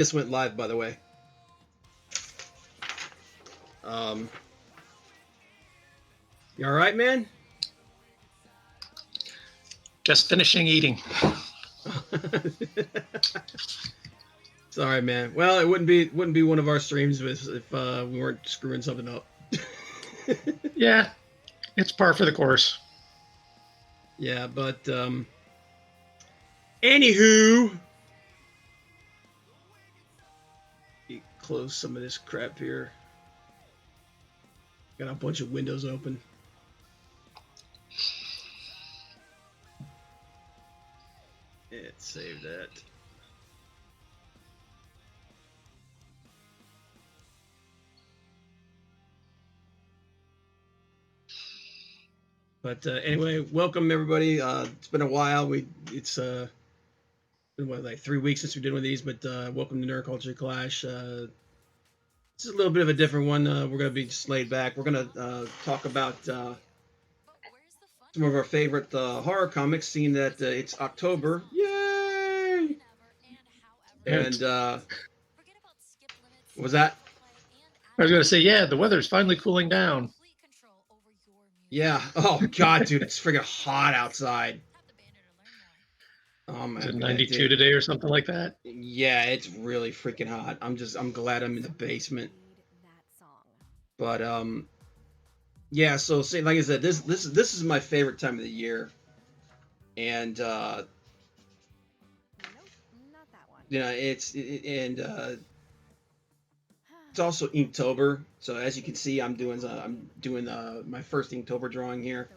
This went live, by the way. Um, you all right, man? Just finishing eating. Sorry, man. Well, it wouldn't be one of our streams if we weren't screwing something up. Yeah, it's par for the course. Yeah, but anywho, close some of this crap here. Got a bunch of windows open. Let's save that. But anyway, welcome everybody. It's been a while. It's been like 3 weeks since we did one of these, but welcome to Nerd Culture Clash. This is a little bit of a different one. We're gonna be just laid back. We're gonna talk about some of our favorite horror comics, seeing that it's October. Yay! And what was that? I was going to say, yeah, the weather's finally cooling down. Yeah. Oh God, dude, it's freaking hot outside. Oh man, Is it 92 today or something like that? Yeah, it's really freaking hot. I'm glad I'm in the basement. But yeah, so like I said, this is my favorite time of the year. And it's also Inktober. So as you can see, I'm doing my first Inktober drawing here.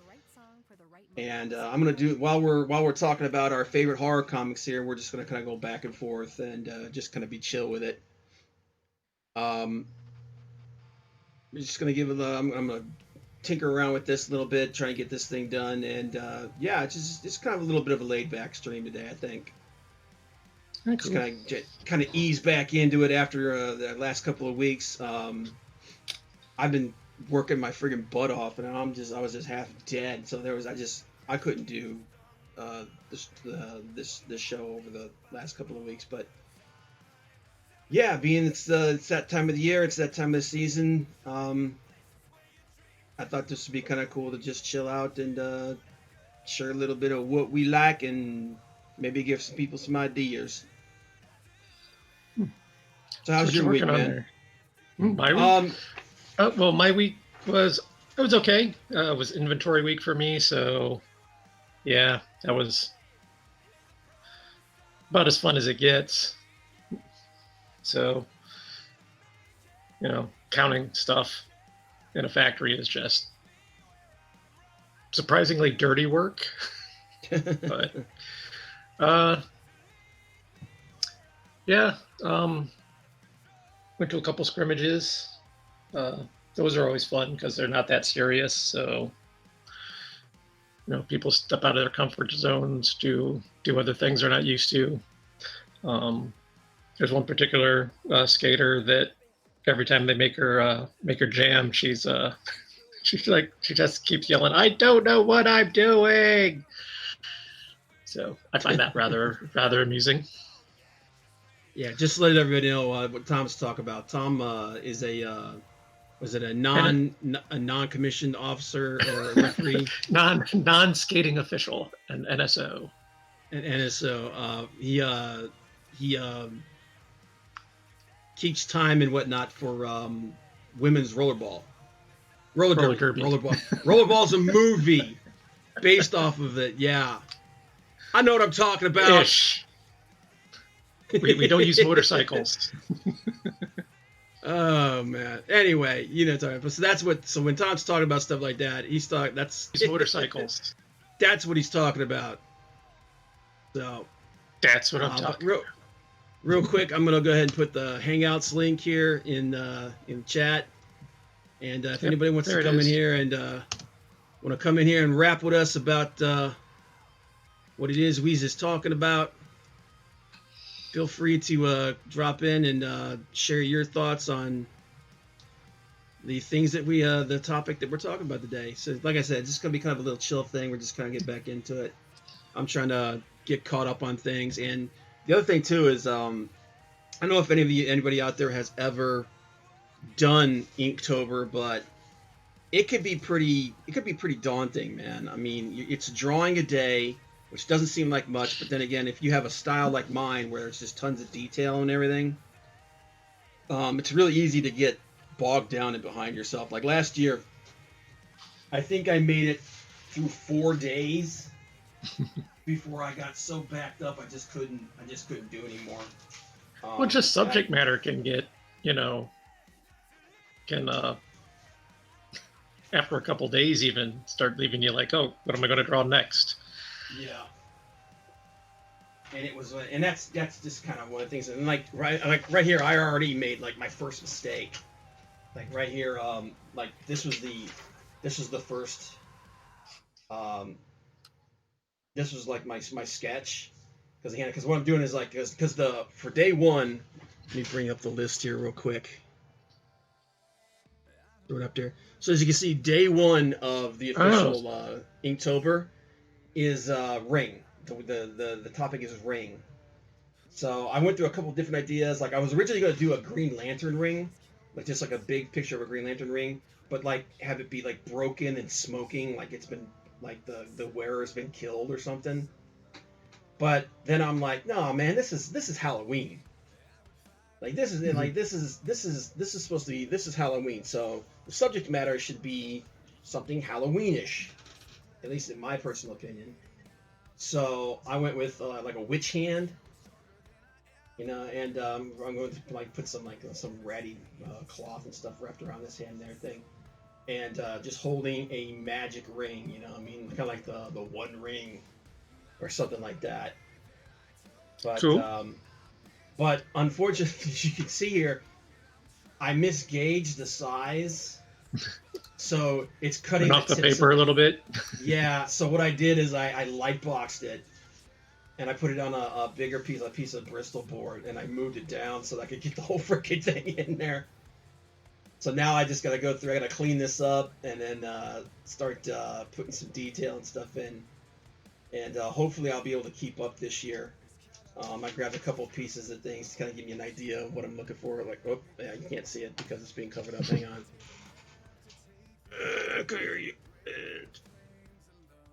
And I'm gonna do while we're talking about our favorite horror comics here. We're just gonna kind of go back and forth and just kind of be chill with it. I'm just gonna give it. I'm gonna tinker around with this a little bit, try and get this thing done, and yeah, it's kind of a little bit of a laid back stream today, I think. Cool. Just kind of ease back into it after the last couple of weeks. I've been working my friggin' butt off, and I was just half dead. So I couldn't do this show over the last couple of weeks. But yeah, being it's that time of the year, it's that time of the season. I thought this would be kind of cool to just chill out and share a little bit of what we like and maybe give some people some ideas. So how's your week, man? My week? Well, my week was okay. It was inventory week for me, so yeah, that was about as fun as it gets. So, counting stuff in a factory is just surprisingly dirty work. But yeah, went to a couple scrimmages. Those are always fun because they're not that serious. So, people step out of their comfort zones to do other things they're not used to. There's one particular skater that every time they make her jam, she just keeps yelling, "I don't know what I'm doing." So I find that rather amusing. Yeah, just to let everybody know what Tom's talking about. Tom is a non-commissioned officer or a referee? non-skating official, an NSO. An NSO. He keeps time and whatnot for women's rollerball. Roller derby. Rollerball. Rollerball's a movie based off of it. Yeah, I know what I'm talking about. Ish. We don't use motorcycles. Oh man. Anyway, so when Tom's talking about stuff like that, that's motorcycles. That's what he's talking about. So that's what I'm talking about. Real quick, I'm gonna go ahead and put the Hangouts link here in chat. And if anybody wants to come in here and want to come in here and rap with us about what it is we's just talking about, feel free to drop in and share your thoughts on the things that the topic that we're talking about today. So, like I said, it's just going to be kind of a little chill thing. We're just kind of get back into it. I'm trying to get caught up on things. And the other thing, too, is I I don't know if anybody out there has ever done Inktober, but it could be pretty daunting, man. I mean, it's drawing a day, which doesn't seem like much, but then again, if you have a style like mine where there's just tons of detail and everything, it's really easy to get bogged down and behind yourself. Like last year, I think I made it through 4 days before I got so backed up I just couldn't do anymore. Well, just subject matter can get, can after a couple days even start leaving you like, oh, what am I going to draw next? Yeah. And it was, and that's just kind of one of the things. And like right here, I already made like my first mistake. Like right here, like this was the first, this was like my sketch, because what I'm doing is like because for day one, let me bring up the list here real quick. Throw it up there. So as you can see, day one of the official Inktober is ring. The topic is ring. So I went through a couple different ideas. Like I was originally going to do a Green Lantern ring, like just like a big picture of a Green Lantern ring, but like have it be like broken and smoking, like it's been like the wearer's been killed or something. But then I'm like, no, man, this is Halloween. Like this is like this is supposed to be, this is Halloween. So the subject matter should be something Halloweenish, at least in my personal opinion. So I went with like a witch hand, and I'm going to like put some ratty cloth and stuff wrapped around this hand there thing, and just holding a magic ring. I mean, kind of like the One Ring or something like that. But cool. But unfortunately, as you can see here, I misgauged the size, so it's cutting off the paper a little bit. Yeah. So what I did is I light boxed it, and I put it on a bigger piece of Bristol board, and I moved it down so that I could get the whole freaking thing in there. So now I just gotta go through. I gotta clean this up and then start putting some detail and stuff in, and hopefully I'll be able to keep up this year. I grabbed a couple of pieces of things to kind of give me an idea of what I'm looking for. Like, oh, yeah, you can't see it because it's being covered up. Hang on.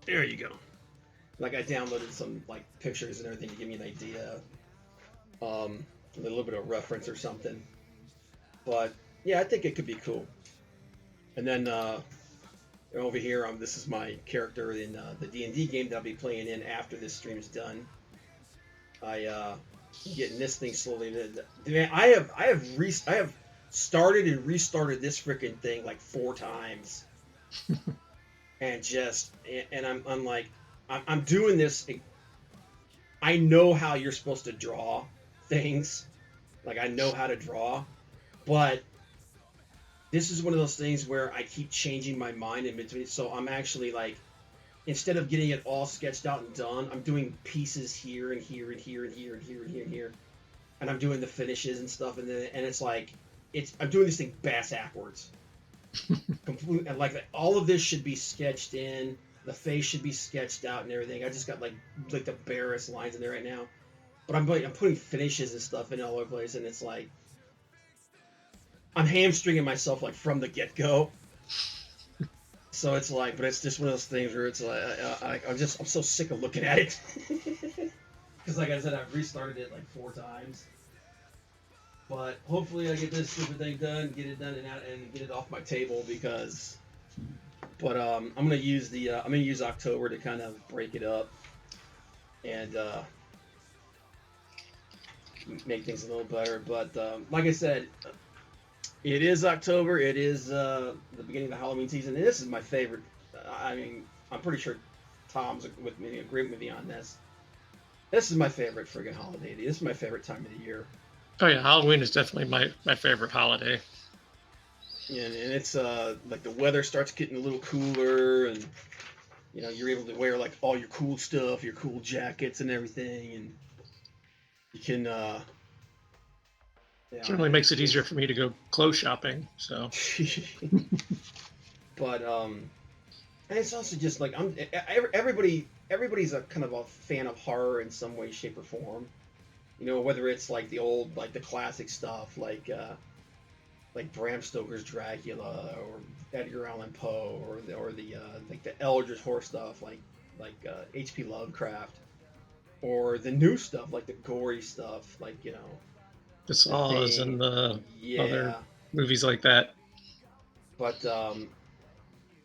There you go. Like, I downloaded some like pictures and everything to give me an idea, a little bit of reference or something. But yeah, I think it could be cool. And then over here, this is my character in the D&D game that I'll be playing in after this stream is done. I getting this thing slowly. Man, I have started and restarted this freaking thing like 4 times, and I'm like, I'm doing this. I know how you're supposed to draw things, like I know how to draw, but this is one of those things where I keep changing my mind in between. So I'm actually like, instead of getting it all sketched out and done, I'm doing pieces here and here and here and here and here and here and here, and I'm doing the finishes and stuff, and it's like I'm doing this thing bass backwards. Complete, and like all of this should be sketched in. The face should be sketched out and everything. I just got like the barest lines in there right now, but I'm putting finishes and stuff in all over the place, and it's like I'm hamstringing myself like from the get go. So it's like, but it's just one of those things where it's like I'm so sick of looking at it, because like I said, I've restarted it like 4 times. But hopefully I get this stupid thing done, get it done and out, and get it off my table, because. But I'm gonna use Inktober to kind of break it up and make things a little better. But like I said, it is October. It is the beginning of the Halloween season, and this is my favorite. I mean, I'm pretty sure Tom's agreeing with me on this. This is my favorite friggin' holiday. This is my favorite time of the year. Oh yeah, Halloween is definitely my favorite holiday. And it's like the weather starts getting a little cooler, and you're able to wear like all your cool stuff, your cool jackets and everything, and you can certainly makes it easier for me to go clothes shopping. So but and it's also just like everybody's a kind of a fan of horror in some way, shape, or form. whether it's like the old, like the classic stuff, like Bram Stoker's Dracula or Edgar Allan Poe, or the like the Eldritch horror stuff, like H.P. Lovecraft, or the new stuff like the gory stuff, like the the Saws Thing. and the other Yeah, movies like that. but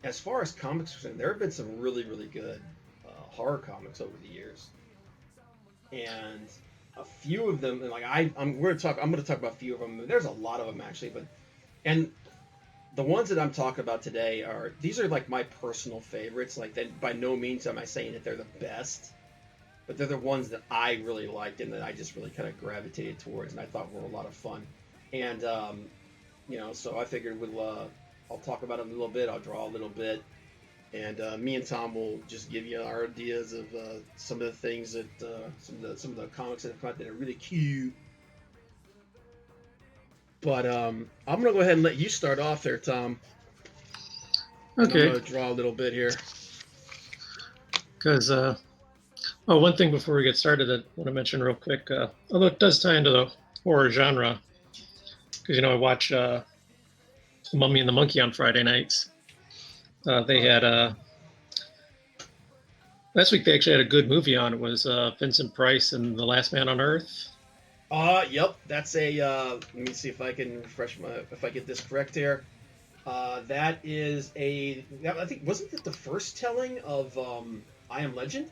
as far as comics are concerned, there have been some really really good horror comics over the years, and a few of them, and like I'm gonna talk about a few of them. There's a lot of them actually, but and the ones that I'm talking about today these are like my personal favorites. Like that, by no means am I saying that they're the best, but they're the ones that I really liked and that I just really kind of gravitated towards, and I thought were a lot of fun. And so I figured I'll talk about them a little bit. I'll draw a little bit, and me and Tom will just give you our ideas of some of the things that some of the comics that have come out that are really cute. But I'm gonna go ahead and let you start off there, Tom. And I'm Okay. gonna draw a little bit here. Because one thing before we get started, I want to mention real quick. Although it does tie into the horror genre, because I watch Mummy and the Monkey on Friday nights. They had last week. They actually had a good movie on. It was Vincent Price and The Last Man on Earth. Yep. That's a. Let me see if I can if I get this correct here. That is I think wasn't it the first telling of I Am Legend?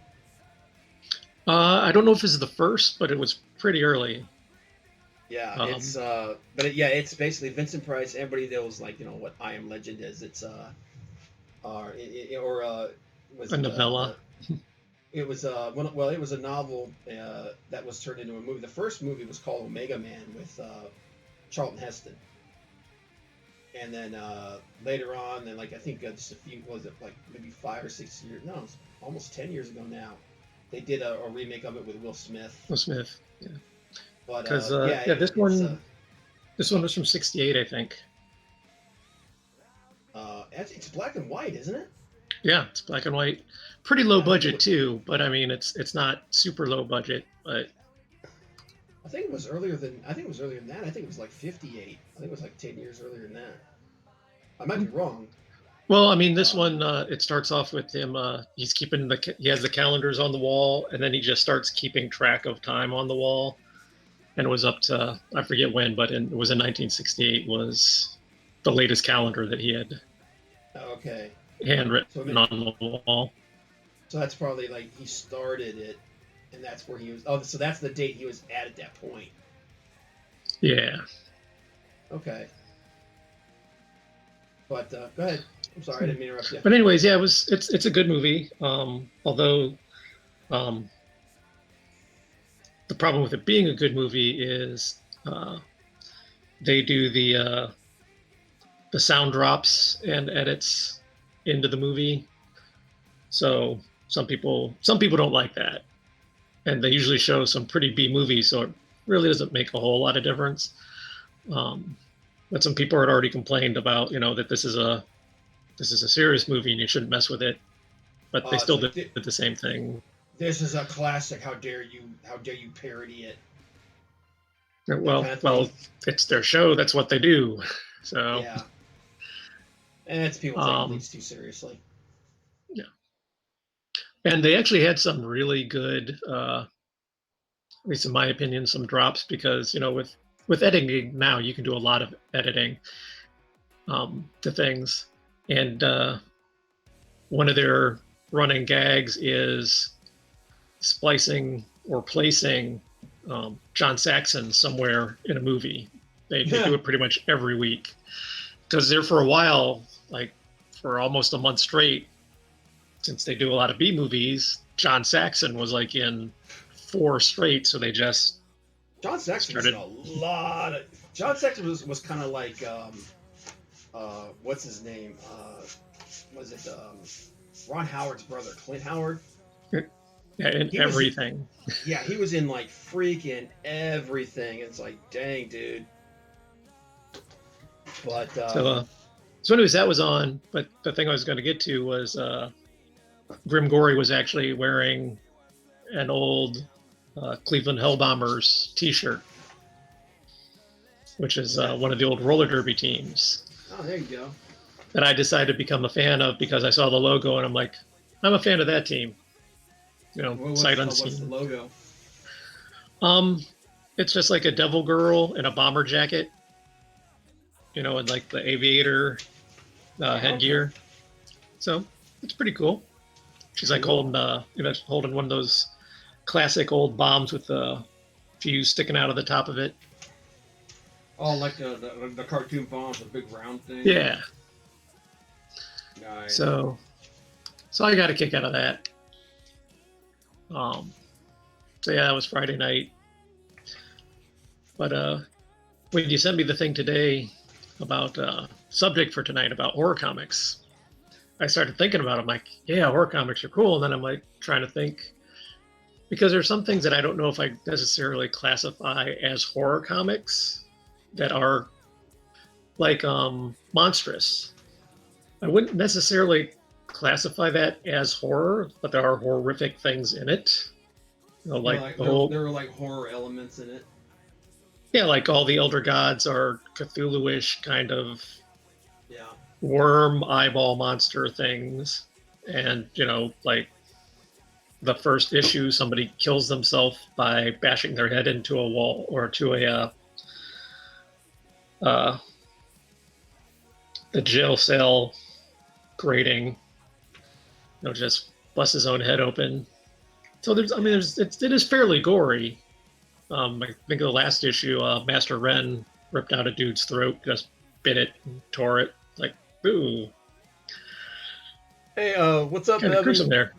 I don't know if it's the first, but it was pretty early. Yeah, it's basically Vincent Price. Everybody knows like what I Am Legend is. It's was A it novella. it was it was a novel that was turned into a movie. The first movie was called Omega Man with Charlton Heston, and then later on, then like I think just a few was it like maybe 5 or 6 years? No, it's almost 10 years ago now. They did a remake of it with Will Smith. Will Smith. Yeah. But Because this one was from '68, I think. It's black and white, isn't it? Yeah, it's black and white. Pretty low budget too, but I mean it's not super low budget, but I think it was earlier than that. I think it was like 58. I think it was like 10 years earlier than that. I might be wrong. Well, I mean, this one it starts off with him. He has the calendars on the wall, and then he just starts keeping track of time on the wall. And it was up to I forget when, but it was in 1968 was the latest calendar that he had. Okay. Handwritten on the wall. So that's probably like he started it, and that's where he was. Oh, so that's the date he was at that point. Yeah. Okay. But go ahead. I'm sorry, I didn't mean to interrupt you. But anyways, yeah, it's a good movie. Although, the problem with it being a good movie is they do the sound drops and edits into the movie. So some people don't like that, and they usually show some pretty B movies, so it really doesn't make a whole lot of difference. But some people had already complained about that this is a serious movie and you shouldn't mess with it, but they still did the same thing. This is a classic. How dare you parody it? Well, it's their show. That's what they do. So yeah, and it's people taking things too seriously. Yeah, and they actually had some really good, at least in my opinion, some drops because with editing now you can do a lot of editing to things, and one of their running gags is splicing or placing John Saxon somewhere in a movie. They do it pretty much every week because there for a while, like for almost a month straight, since they do a lot of B movies, John Saxon was like in 4 straight. So they just John Saxon was in a lot of. John Saxon was kind of like what's his name? Was it Ron Howard's brother, Clint Howard? Yeah, in everything. He was in like freaking everything. It's like, dang, dude. But so anyways, that was on. But the thing I was going to get to was Grim Gory was actually wearing an old Cleveland Hellbombers T-shirt, which is one of the old roller derby teams. Oh, there you go. That I decided to become a fan of because I saw the logo and I'm like, I'm a fan of that team. Sight unseen. What's the logo? It's just like a devil girl in a bomber jacket, and like the aviator headgear. Okay. So it's pretty cool. She's like holding one of those classic old bombs with the fuse sticking out of the top of it. Oh, like the cartoon bombs, the big round thing. Yeah. Nice. So I got a kick out of that. So yeah, that was Friday night. But when you sent me the thing today about subject for tonight about horror comics, I started thinking about it. I'm like, yeah, horror comics are cool. And then I'm like trying to think, because there's some things that I don't know if I necessarily classify as horror comics that are like monstrous. I wouldn't necessarily classify that as horror, but there are horrific things in it. There are like horror elements in it. Yeah, like all the Elder Gods are Cthulhu-ish kind of worm eyeball monster things. And, like the first issue, somebody kills themselves by bashing their head into a wall or to the jail cell grating, just busts his own head open. So it is fairly gory. I think the last issue, Master Ren ripped out a dude's throat, just bit it and tore it. Like, ooh. Hey, what's up, Evan? Gruesome there.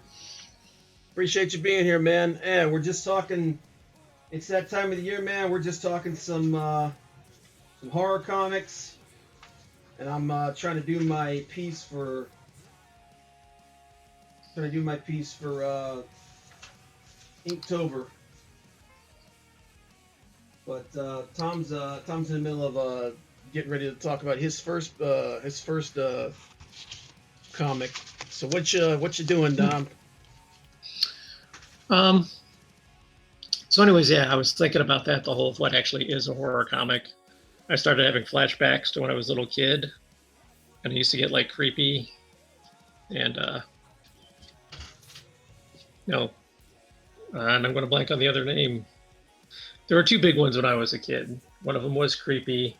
Appreciate you being here, man. Yeah, we're just talking. It's that time of the year, man. We're just talking some horror comics, and I'm trying to do my piece for. Inktober. But Tom's in the middle of getting ready to talk about his first comic. So what you doing, Dom? So anyways, yeah, I was thinking about that, the whole of what actually is a horror comic. I started having flashbacks to when I was a little kid, and I used to get like creepy, and and I'm going to blank on the other name. There were two big ones when I was a kid. One of them was creepy.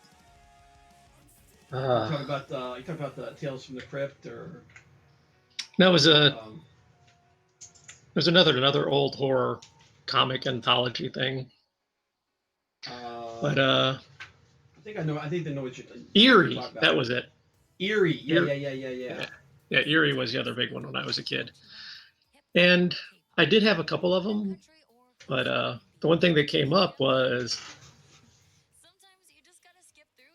You talking about the Tales from the Crypt, or that was there's another old horror comic anthology thing. But I think I know what you're Eerie. That was it. Eerie. Yeah. Yeah, Eerie was the other big one when I was a kid. And I did have a couple of them, but the one thing that came up was,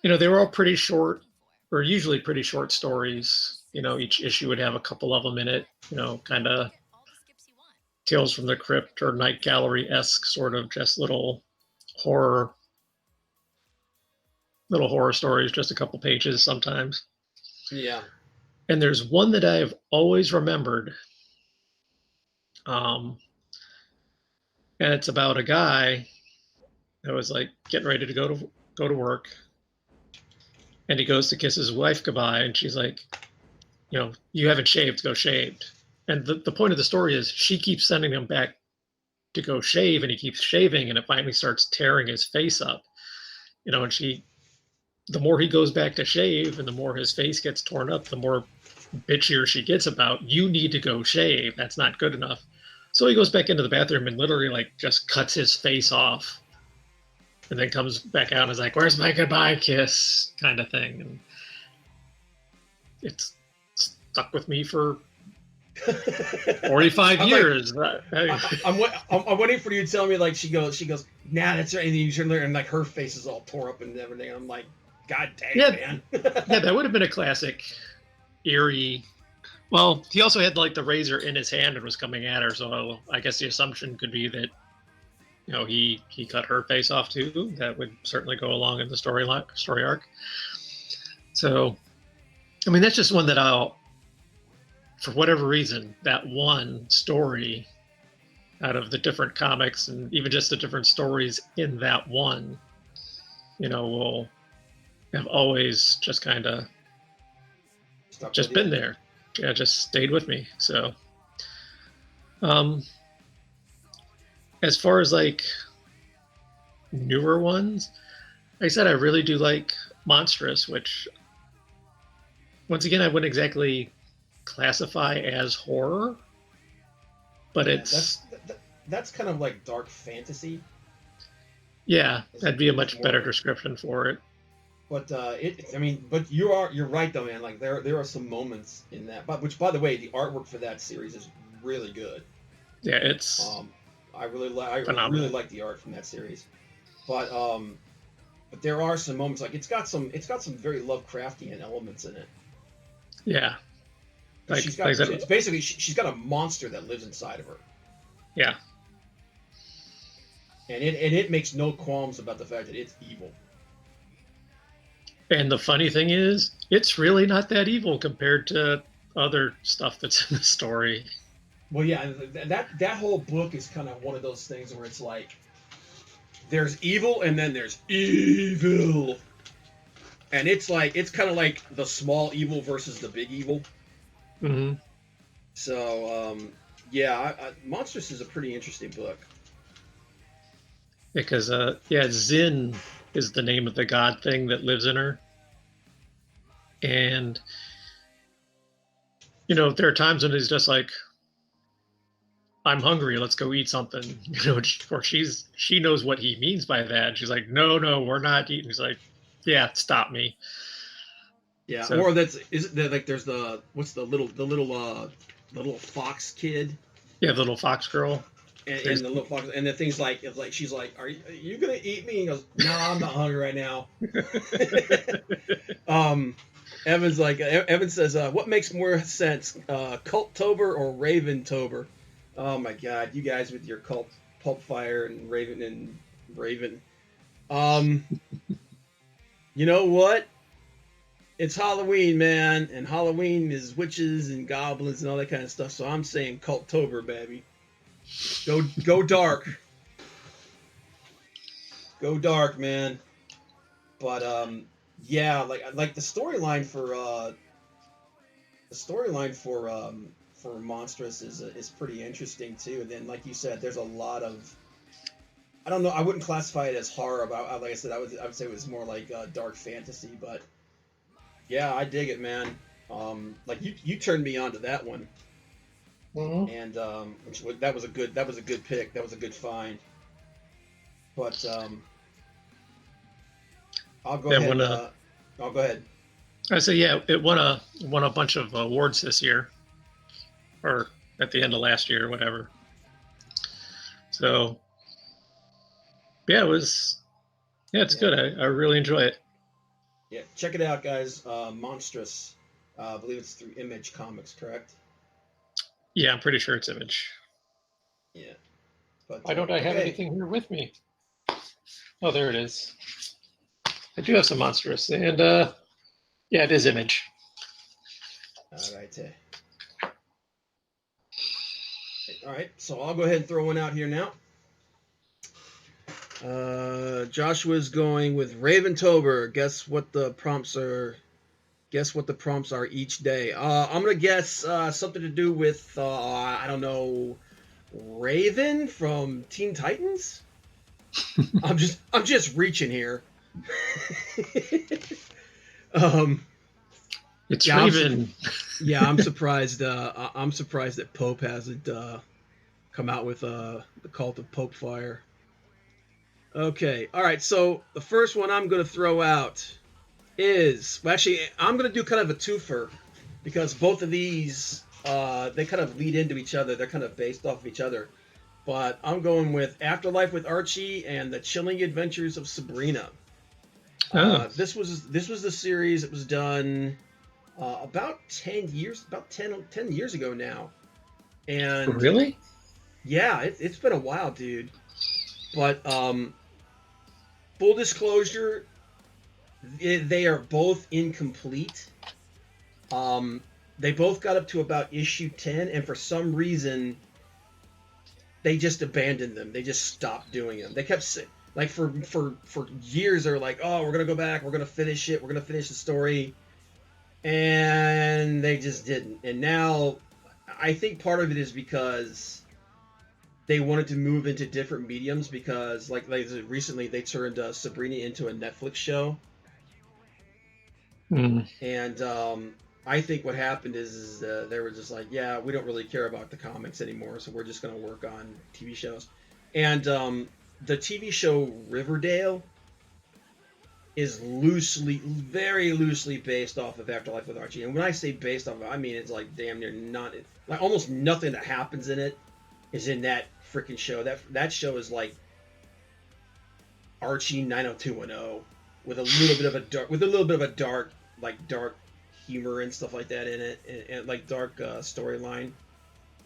they were all pretty short, or usually pretty short stories. Each issue would have a couple of them in it, kind of Tales from the Crypt or Night Gallery-esque sort of just little horror stories, just a couple pages sometimes. Yeah. And there's one that I've always remembered. And it's about a guy that was like getting ready to go to work, and he goes to kiss his wife goodbye, and she's like, you haven't shaved, go shaved. And the point of the story is she keeps sending him back to go shave, and he keeps shaving, and it finally starts tearing his face up. And the more he goes back to shave and the more his face gets torn up, the more bitchier she gets about, you need to go shave. That's not good enough. So he goes back into the bathroom and literally like just cuts his face off, and then comes back out and is like, where's my goodbye kiss, kind of thing. And it's stuck with me for 45 years. Like, I'm waiting for you to tell me, like, she goes, nah, that's right. And you turn there and like her face is all tore up and everything. I'm like, God dang, man. Yeah, that would have been a classic Eerie. Well, he also had like the razor in his hand and was coming at her, so I guess the assumption could be that he cut her face off too. That would certainly go along in the story arc. So, I mean, that's just one that for whatever reason, that one story out of the different comics and even just the different stories in that one, will have always just kind of just been there. Yeah, just stayed with me. So, as far as like newer ones, like I said, I really do like Monstrous, which once again I wouldn't exactly classify as horror, but that's kind of like dark fantasy. Yeah, that'd be a much better description for it. But but you're right though, man. Like there are some moments in that, but which by the way, the artwork for that series is really good. Yeah, it's I really like the art from that series. But there are some moments like it's got some very Lovecraftian elements in it. Yeah. She's got a monster that lives inside of her. Yeah. And it makes no qualms about the fact that it's evil. And the funny thing is, it's really not that evil compared to other stuff that's in the story. Well, yeah, that whole book is kind of one of those things where it's like there's evil and then there's evil. And it's kind of like the small evil versus the big evil. Mm-hmm. So, Monstrous is a pretty interesting book. Because, Zin is the name of the god thing that lives in her. And, there are times when he's just like, I'm hungry, let's go eat something. Or she knows what he means by that. She's like, no, we're not eating. He's like, yeah, stop me. Yeah, so, or there's the little fox kid. Yeah, the little fox girl. And the little fox, and the thing's like she's like, are you gonna eat me? And he goes, no, I'm not hungry right now. Evan says, what makes more sense, Culttober or Raventober? Oh my God, you guys with your Pulp Fire and Raven. You know what? It's Halloween, man, and Halloween is witches and goblins and all that kind of stuff. So I'm saying Culttober, baby. Go dark. Go dark, man. But like the storyline for Monstrous is pretty interesting too. And then, like you said, there's a lot of, I don't know, I wouldn't classify it as horror. But like I said, I would say it was more like dark fantasy. But yeah, I dig it, man. Like you turned me on to that one. Mm-hmm. And that was a good pick. That was a good find. But I'll go ahead. I'll go ahead. I say, yeah, it won a bunch of awards this year, or at the end of last year, or whatever. So yeah, it's good. I really enjoy it. Yeah, check it out, guys. Monstrous. I believe it's through Image Comics, correct? Yeah, I'm pretty sure it's Image. Yeah. But why don't I have anything here with me? Oh, there it is. I do have some Monstrous, and yeah, it is Image. All right. All right, so I'll go ahead and throw one out here now. Joshua's going with Raventober. Guess what the prompts are each day. I'm gonna guess something to do with I don't know, Raven from Teen Titans. I'm just reaching here. It's Raven. I'm surprised. I'm surprised that Pope hasn't come out with the Cult of Pope Fire. Okay, all right. So the first one I'm going to throw out is, well, actually, I'm going to do kind of a twofer because both of these they kind of lead into each other. They're kind of based off of each other. But I'm going with Afterlife with Archie and The Chilling Adventures of Sabrina. This was the series that was done about 10 years ago now. And really? Yeah, it's been a while, dude. But full disclosure, they are both incomplete. They both got up to about issue 10, and for some reason, they just abandoned them. They just stopped doing them. They kept like for years they're like, oh, we're gonna go back, we're gonna finish it, we're gonna finish the story, and they just didn't. And now I think part of it is because they wanted to move into different mediums because like recently they turned Sabrina into a Netflix show. Mm. And I think what happened is they were just like, yeah, we don't really care about the comics anymore, so we're just going to work on TV shows. And the TV show Riverdale is very loosely based off of Afterlife with Archie. And when I say based off, I mean it's like damn near not, like almost nothing that happens in it is in that freaking show. That show is like Archie 90210 with a little bit of a dark humor and stuff like that in it, and like dark storyline.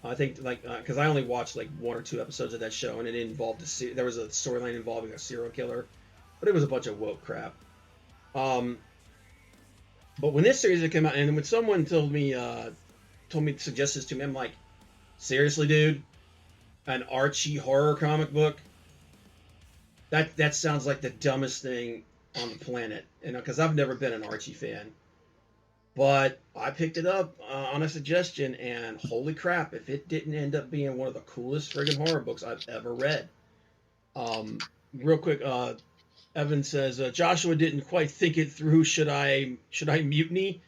I think like because I only watched like one or two episodes of that show, and it involved there was a storyline involving a serial killer, but it was a bunch of woke crap. But when this series had come out, and when someone told me to suggest this to me, I'm like, seriously, dude, an Archie horror comic book? That sounds like the dumbest thing on the planet, because I've never been an Archie fan. But I picked it up on a suggestion, and holy crap, if it didn't end up being one of the coolest friggin' horror books I've ever read. Real quick, Evan says Joshua didn't quite think it through. Should I mutiny?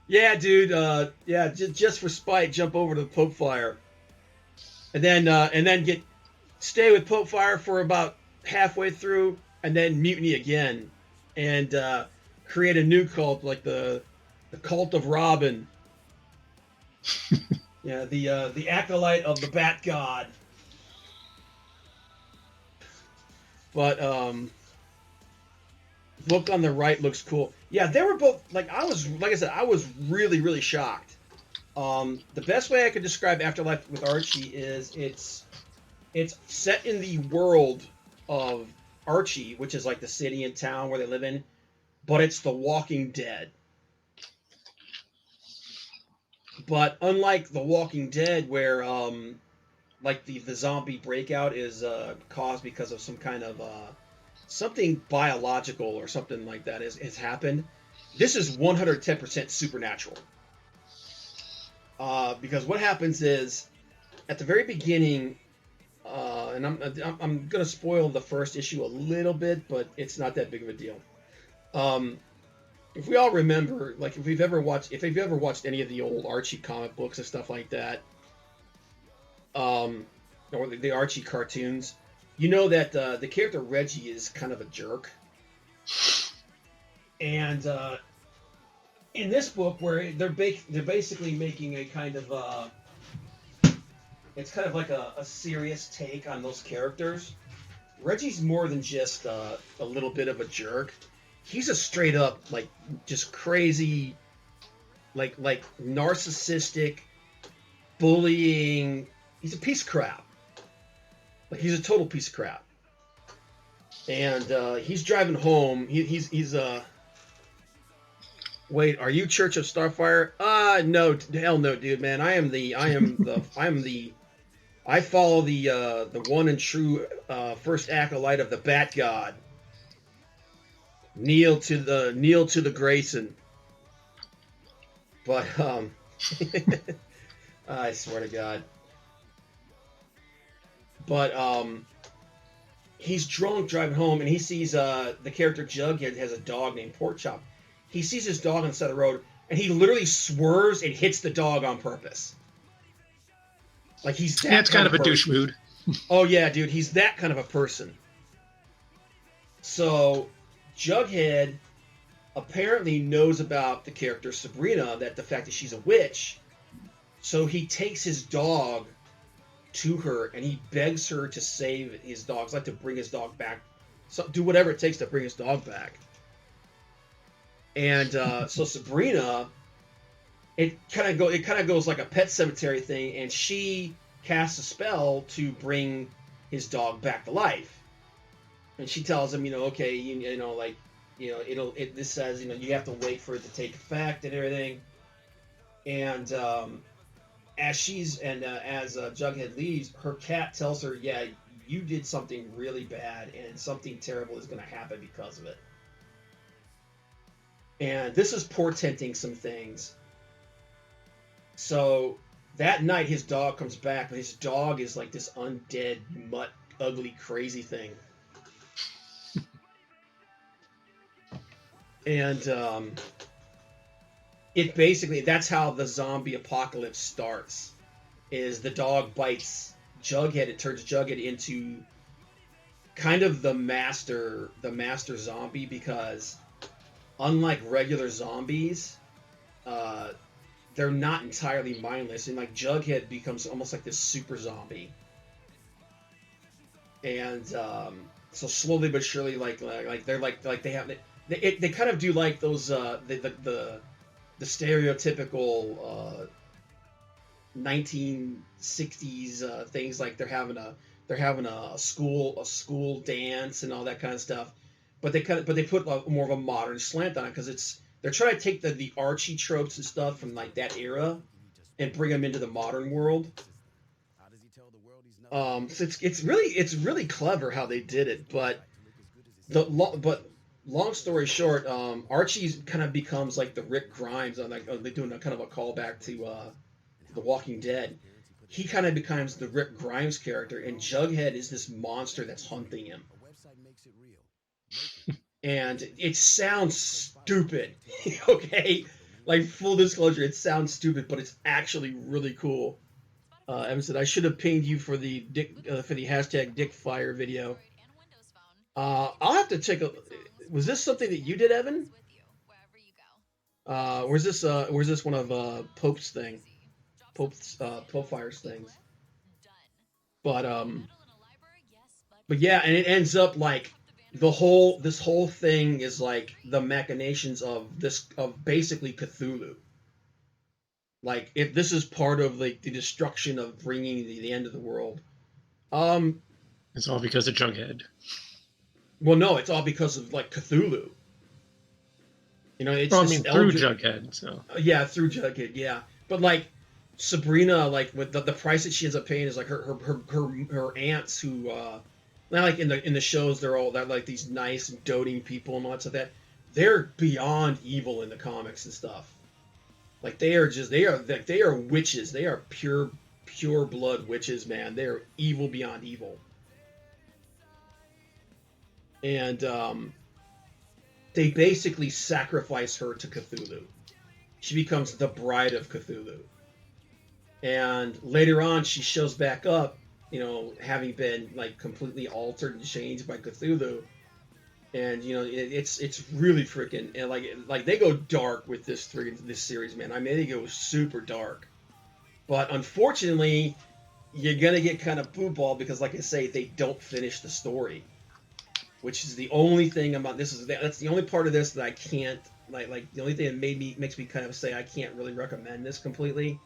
Yeah, dude. Yeah, just for spite, jump over to the Pope Fire, and then stay with Pope Fire for about halfway through, and then mutiny again, and create a new cult like the cult of Robin. Yeah, the acolyte of the Bat God. But book on the right looks cool. Yeah, they were both like I said, I was really shocked. The best way I could describe Afterlife with Archie is it's set in the world of Archie, which is like the city and town where they live in, but it's The Walking Dead. But unlike The Walking Dead, where like the zombie breakout is caused because of some kind of something biological or something like that has happened, this is 110% supernatural. Because what happens is at the very beginning, and I'm gonna spoil the first issue a little bit, but it's not that big of a deal. If we all remember, like if you've ever watched any of the old Archie comic books and stuff like that, or the Archie cartoons, you know that the character Reggie is kind of a jerk. And in this book, where they're basically making a kind of it's kind of like a serious take on those characters. Reggie's more than just a little bit of a jerk. He's a straight up like just crazy, like narcissistic, bullying. He's a piece of crap. Like he's a total piece of crap. And he's driving home. He's Wait, are you Church of Starfire? No, hell no, dude, man. I follow the one and true first acolyte of the Bat God. Kneel to the Grayson. But I swear to God. But he's drunk driving home, and he sees the character Jug has a dog named Porkchop. He sees his dog on the side of the road, and he literally swerves and hits the dog on purpose. Like he's that. That's kind of a douche mood. Oh yeah, dude, he's that kind of a person. So, Jughead apparently knows about the character Sabrina, that the fact that she's a witch. So he takes his dog to her, and he begs her to save his dog, like to bring his dog back, so do whatever it takes to bring his dog back. And so Sabrina, it kind of goes like a Pet Cemetery thing, and she casts a spell to bring his dog back to life. And she tells him, okay, this says, you have to wait for it to take effect and everything. And as Jughead leaves, her cat tells her, "Yeah, you did something really bad, and something terrible is going to happen because of it." And this is portenting some things. So that night, his dog comes back, but his dog is like this undead, mutt, ugly, crazy thing. And it basically, that's how the zombie apocalypse starts. Is the dog bites Jughead? It turns Jughead into kind of the master zombie, because unlike regular zombies, uh, they're not entirely mindless, and like Jughead becomes almost like this super zombie, and so slowly but surely, like they're like they have they kind of do like those the stereotypical 1960s things, like they're having a school dance and all that kind of stuff, but they put more of a modern slant on it, because they're trying to take the Archie tropes and stuff from like that era and bring them into the modern world. So it's really clever how they did it, but but long story short, Archie kind of becomes like the Rick Grimes on, like, they're doing a kind of a callback to The Walking Dead. He kind of becomes the Rick Grimes character, and Jughead is this monster that's hunting him. And it sounds stupid, okay? Like, full disclosure, it sounds stupid, but it's actually really cool. Evan said, "I should have pinged you for the for the hashtag DickFire video." I'll have to check. Was this something that you did, Evan? Where's this one of Pope's thing? Pope Fire's things. But yeah, and it ends up like this whole thing is like the machinations of basically Cthulhu. Like, if this is part of like the destruction of bringing the end of the world. Um, It's all because of Jughead. well, no, it's all because of like Cthulhu. You know, it's Well, I this mean, through eldritch. Jughead. So Yeah, through Jughead, yeah. But like Sabrina, like with the price that she ends up paying is like her aunts, who not like in the shows, they're like these nice doting people and all that stuff, that they're beyond evil in the comics and stuff. Like, they are witches. They are pure blood witches, man. They are evil beyond evil. And they basically sacrifice her to Cthulhu. She becomes the bride of Cthulhu. And later on, she shows back up, having been like completely altered and changed by Cthulhu. And it's really freaking, and like they go dark with this series, man. I mean, they go super dark. But unfortunately, you're gonna get kind of boo ball, because, like I say, they don't finish the story, which is the only thing about this. That's the only part of this that I can't like. The only thing that makes me kind of say I can't really recommend this completely,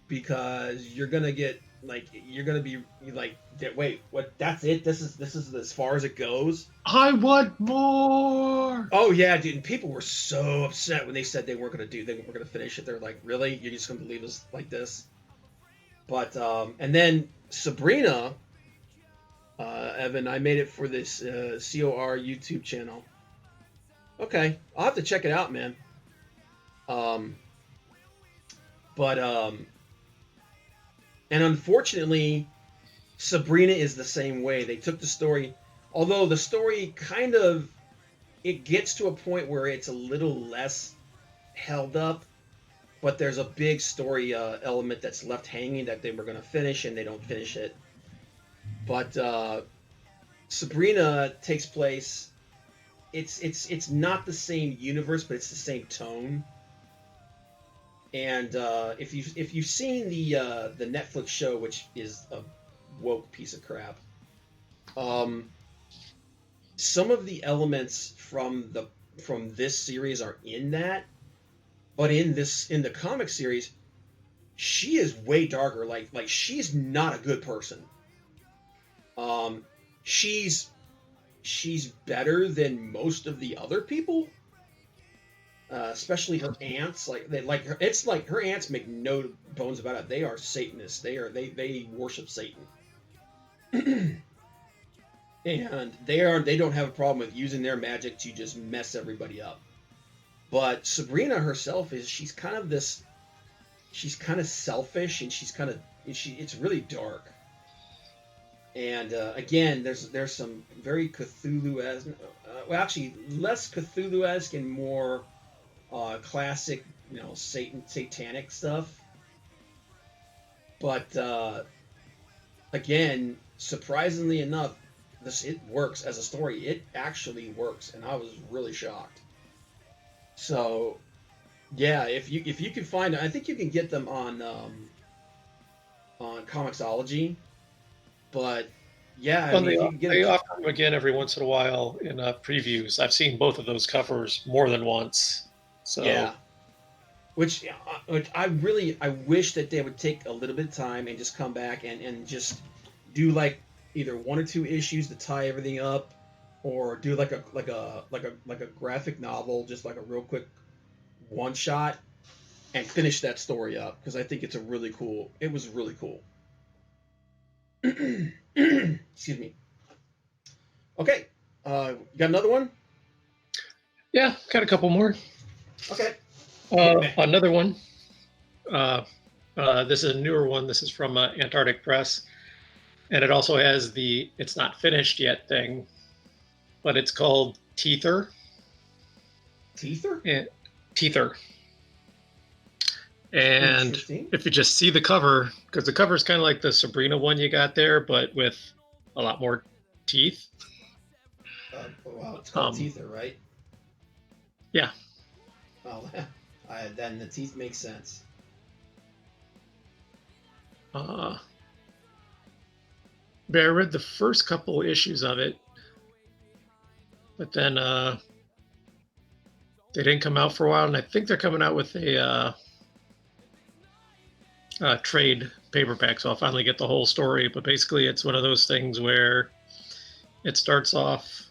because you're gonna be like, wait, what? That's it? This is as far as it goes? I want more. Oh yeah, dude. And people were so upset when they said they weren't gonna finish it. They're like, really? You're just gonna leave us like this? But and then Sabrina, Evan, I made it for this COR YouTube channel. Okay, I'll have to check it out, man. Um, but and unfortunately, Sabrina is the same way. They took the story, although the story kind of, it gets to a point where it's a little less held up, but there's a big story element that's left hanging that they were going to finish, and they don't finish it. But Sabrina takes place. It's not the same universe, but it's the same tone. And if you've seen the Netflix show, which is a woke piece of crap, some of the elements from this series are in that, but in the comic series, she is way darker. Like she's not a good person. Um, she's better than most of the other people. especially her aunts. Like they like her. It's like her aunts make no bones about it. They are Satanists. They worship Satan, and they don't have a problem with using their magic to just mess everybody up. But Sabrina herself is she's kind of this. She's kind of selfish, and she's kind of she. It's really dark. And again, there's some very Cthulhu-esque, well, actually less Cthulhu-esque and more classic, satanic stuff. But again, surprisingly enough, this it works as a story. It actually works, and I was really shocked. So yeah, if you can find, I think you can get them on Comixology. But yeah, I And mean, if you can get they them, offer them again every once in a while in previews. I've seen both of those covers more than once. So yeah. Which I wish that they would take a little bit of time and just come back and just do like either one or two issues to tie everything up, or do like a graphic novel, just like a real quick one shot, and finish that story up, because I think it was really cool. Excuse me. Okay, you got another one? yeah, got a couple more. Okay, hit me. Another one. Uh, this is a newer one. This is from Antarctic Press, and it also has the "it's not finished yet" thing, but it's called Teether. Teether? And Teether. And Interesting. if you just see the cover, because the cover is kind of like the Sabrina one you got there, but with a lot more teeth. Wow, it's called Um, Teether, right? yeah. Well, then the teeth make sense. But I read the first couple issues of it, but then they didn't come out for a while, and I think they're coming out with a trade paperback, so I'll finally get the whole story. But basically, it's one of those things where it starts off.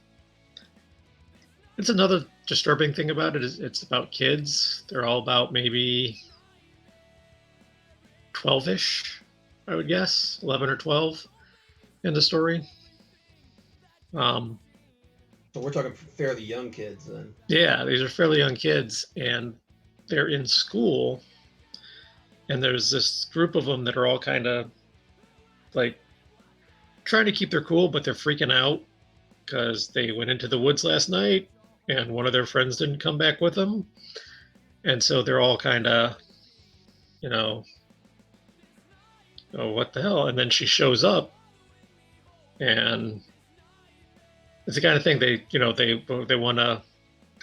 It's another disturbing thing about it is it's about kids. They're all about maybe 12-ish, I would guess, 11 or 12 in the story. So we're talking fairly young kids then. Yeah, these are fairly young kids, and they're in school, and there's this group of them that are all kind of like trying to keep their cool, but they're freaking out because they went into the woods last night and one of their friends didn't come back with them. And so they're all kind of, you know, oh, what the hell? And then she shows up, and it's the kind of thing they want to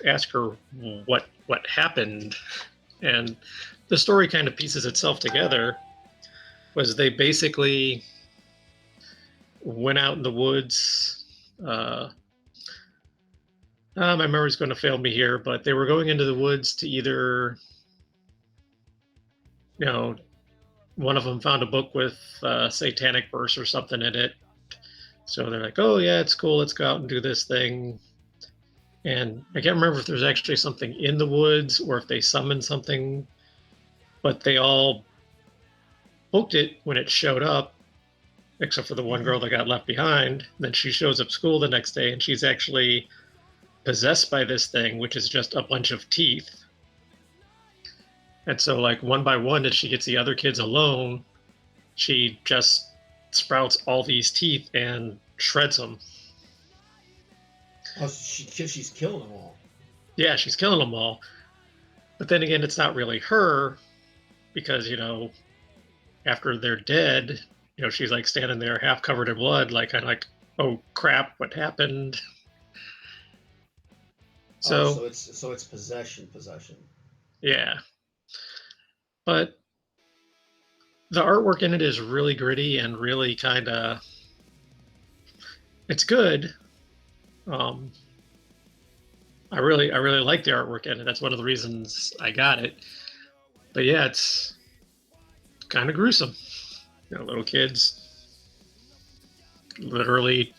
ask her what happened. And the story kind of pieces itself together. Was they basically went out in the woods. My memory's going to fail me here, but they were going into the woods to either, you know, one of them found a book with satanic verse or something in it. So they're like, oh, yeah, it's cool. Let's go out and do this thing. And I can't remember if there's actually something in the woods or if they summoned something, but they all booked it when it showed up, except for the one girl that got left behind. Then she shows up school the next day and she's actually possessed by this thing, which is just a bunch of teeth. And so, like, one by one, as she gets the other kids alone, she just sprouts all these teeth and shreds them. Oh, she's killing them all. Yeah, she's killing them all. But then again, it's not really her because, after they're dead, she's like standing there half covered in blood, like kind of like, oh crap, what happened? So, it's possession. Yeah. But the artwork in it is really gritty and really kind of, it's good. I really like the artwork in it. That's one of the reasons I got it. But yeah, it's kind of gruesome. Little kids literally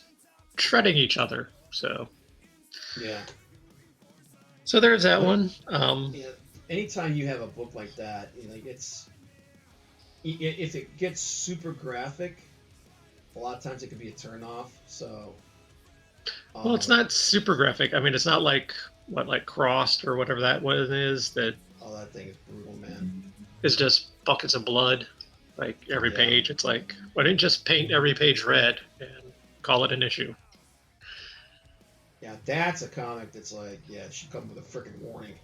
shredding each other. So yeah. So there's that But one. yeah, anytime you have a book like that, like if it gets super graphic, a lot of times it could be a turnoff. So, Well, it's um, not super graphic. I mean, it's not like like Crossed or whatever that one is that oh, that thing is brutal, man. is just buckets of blood. Like every Yeah, page, it's like, why didn't you just paint every page red and call it an issue? yeah, that's a comic that's like, yeah, it should come with a freaking warning.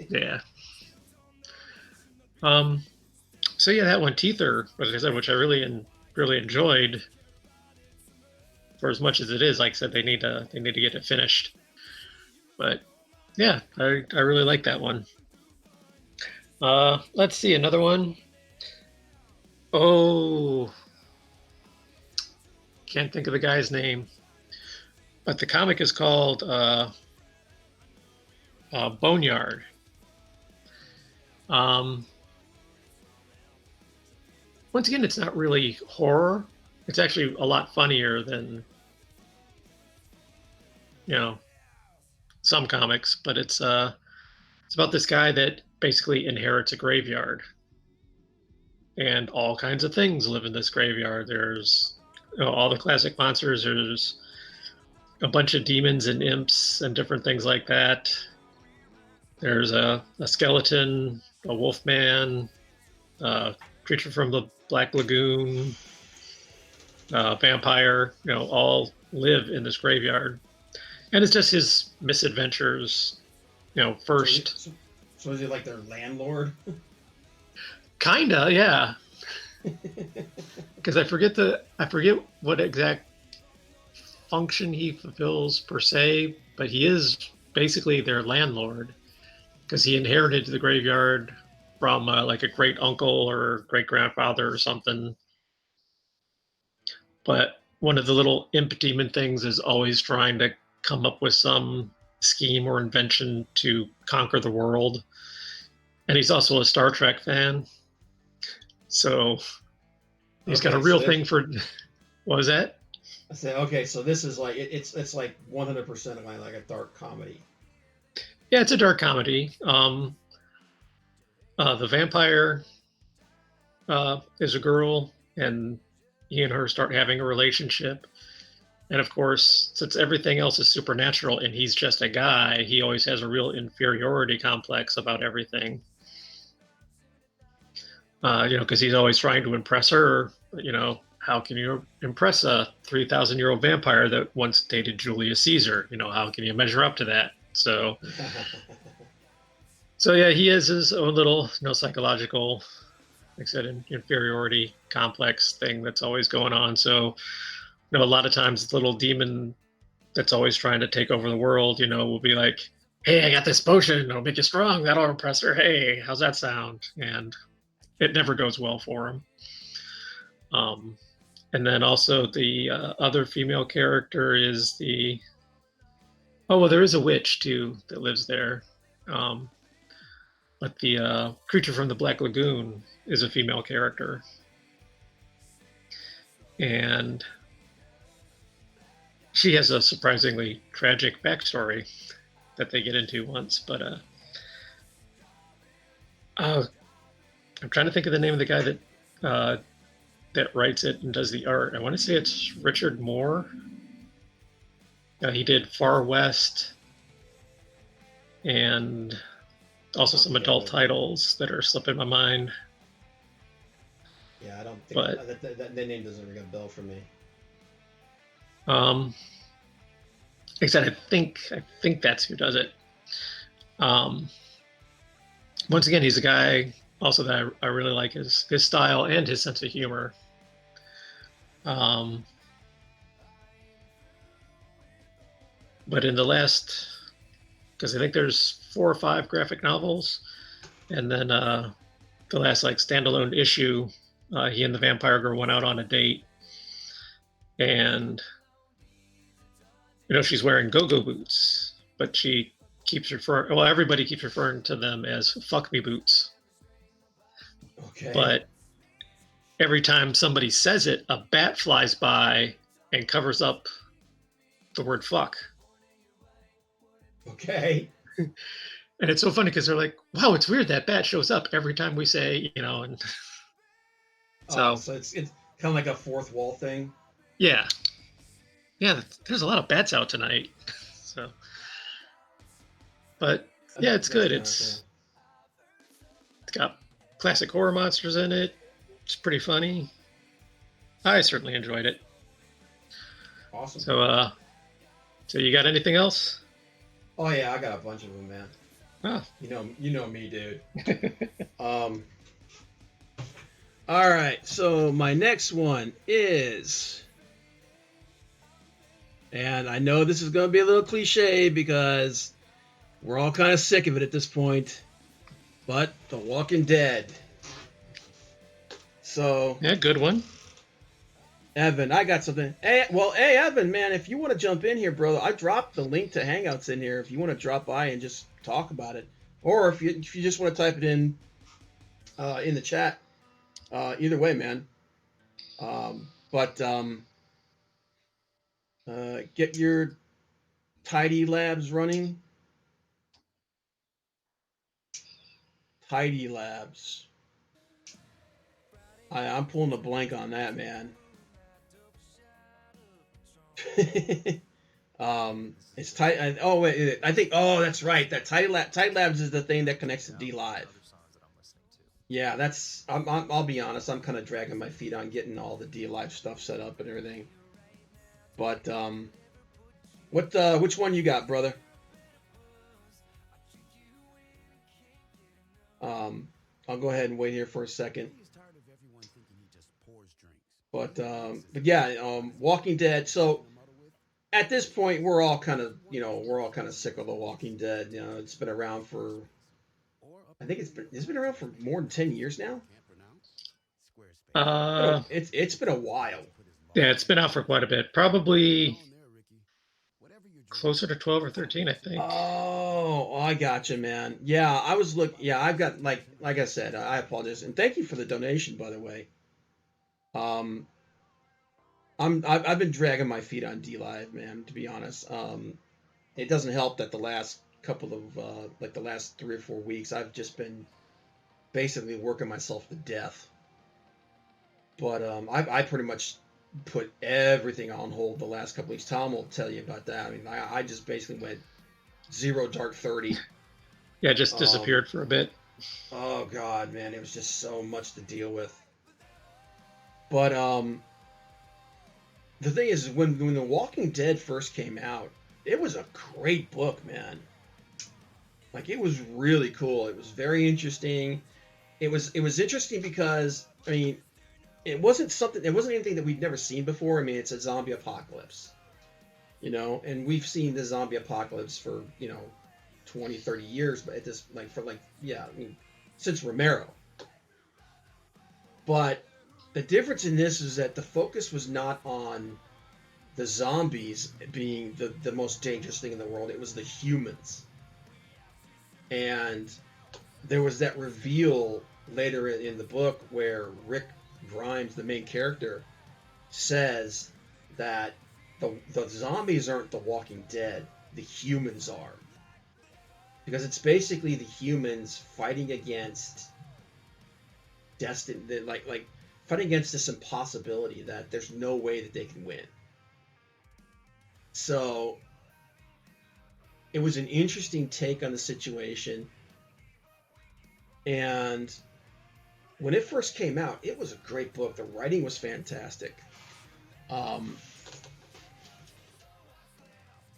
Yeah. Um. So yeah, that one, Teether, like I said, which I really enjoyed. For as much as it is, like I said, they need to get it finished. But yeah, I really like that one. Let's see another one. Oh, can't think of the guy's name, but the comic is called Boneyard. Um, Once again, it's not really horror. It's actually a lot funnier than you know some comics, but it's about this guy that basically inherits a graveyard, and all kinds of things live in this graveyard. There's all the classic monsters. There's a bunch of demons and imps and different things like that. There's a skeleton, a wolf man, a creature from the Black Lagoon, vampire. All live in this graveyard, and it's just his misadventures. so, is it, First, so is it like their landlord? kinda, yeah, because I forget what exact function he fulfills per se, but he is basically their landlord because he inherited the graveyard from like a great uncle or great grandfather or something. But one of the little imp demon things is always trying to come up with some scheme or invention to conquer the world. And he's also a Star Trek fan. So he's got a Okay, so real this, thing for what was that? I said, okay, so this is like it's like 100% like a dark comedy. Yeah, it's a dark comedy. The vampire is a girl, and he and her start having a relationship. And of course, since everything else is supernatural and he's just a guy, he always has a real inferiority complex about everything. Because he's always trying to impress her. How can you impress a 3,000-year-old vampire that once dated Julius Caesar? How can you measure up to that? So yeah, he has his own little, psychological, like I said, inferiority complex thing that's always going on. So, a lot of times the little demon that's always trying to take over the world, will be like, "Hey, I got this potion. It'll make you strong. That'll impress her. Hey, how's that sound?" And it never goes well for him. Um, and then also the other female character is the oh well, there is a witch too that lives there. Um, but the creature from the Black Lagoon is a female character, and she has a surprisingly tragic backstory that they get into once. But uh, I'm trying to think of the name of the guy uh, that writes it and does the art. I want to say it's Richard Moore. He did Far West and also I'll some think of adult it. titles that are slipping my mind. Yeah, I don't think But that name doesn't ring a bell for me. um, like I said, I think that's who does it. Um, Once again, he's a guy also that I really like his style and his sense of humor. Um, but in the last, because I think there's 4 or 5 graphic novels, and then the last like standalone issue, he and the vampire girl went out on a date, and she's wearing go-go boots, but she keeps referring. Well, everybody keeps referring to them as "fuck me boots," Okay. but every time somebody says it, a bat flies by and covers up the word "fuck." Okay. And it's so funny because they're like, "Wow, it's weird that bat shows up every time we say," and Oh, so so it's kind of like a fourth wall thing. yeah, yeah. There's a lot of bats out tonight. So, but yeah, it's That's good. kind of cool. It's got classic horror monsters in it. It's pretty funny. I certainly enjoyed it. Awesome. So, so you got anything else? Oh yeah, I got a bunch of them, man. Oh. You know me, dude. Um. All right. So my next one is, and I know this is going to be a little cliche because we're all kind of sick of it at this point, but The Walking Dead. So, Yeah, good one. Evan, I got something. Hey, Evan, man, if you want to jump in here, bro, I dropped the link to Hangouts in here. If you want to drop by and just talk about it, or if you just want to type it in the chat, either way, man. But get your Tidy Labs running. Tidy Labs. I'm pulling a blank on that, man. It's tight. Oh wait, I think. Oh, that's right. That Tidy Labs is the thing that connects to D Live. Yeah, that's. I'll be honest. I'm kind of dragging my feet on getting all the D Live stuff set up and everything. But which one you got, brother? Um, I'll go ahead and wait here for a second. But yeah, Walking Dead. So at this point, we're all kind of sick of The Walking Dead. It's been around for. I think it's been around for more than 10 years now. Uh, It's been a while. yeah, it's been out for quite a bit. Probably closer to 12 or 13, I think. Oh, I gotcha, man. Yeah, I was look. Yeah, I've got like I said. I apologize and thank you for the donation, by the way. Um, I've been dragging my feet on D Live, man. To be honest, it doesn't help that the last couple of like the last 3 or 4 weeks, I've just been basically working myself to death. But I pretty much put everything on hold the last couple weeks. Tom will tell you about that. I mean, I just basically went zero dark 30. Yeah, just Um, disappeared for a bit. oh God, man, it was just so much to deal with. But the thing is, when The Walking Dead first came out, it was a great book, man. Like it was really cool. It was very interesting. It was interesting because I mean, it wasn't anything that we'd never seen before. I mean, it's a zombie apocalypse, and we've seen the zombie apocalypse for 20, 30 years, but at this yeah, I mean, since Romero. But the difference in this is that the focus was not on the zombies being the most dangerous thing in the world. It was the humans. And there was that reveal later in the book where Rick Grimes, the main character, says that the zombies aren't the Walking Dead, the humans are. Because it's basically the humans fighting against like fighting against this impossibility that there's no way that they can win. So it was an interesting take on the situation. And when it first came out, it was a great book. The writing was fantastic. Um,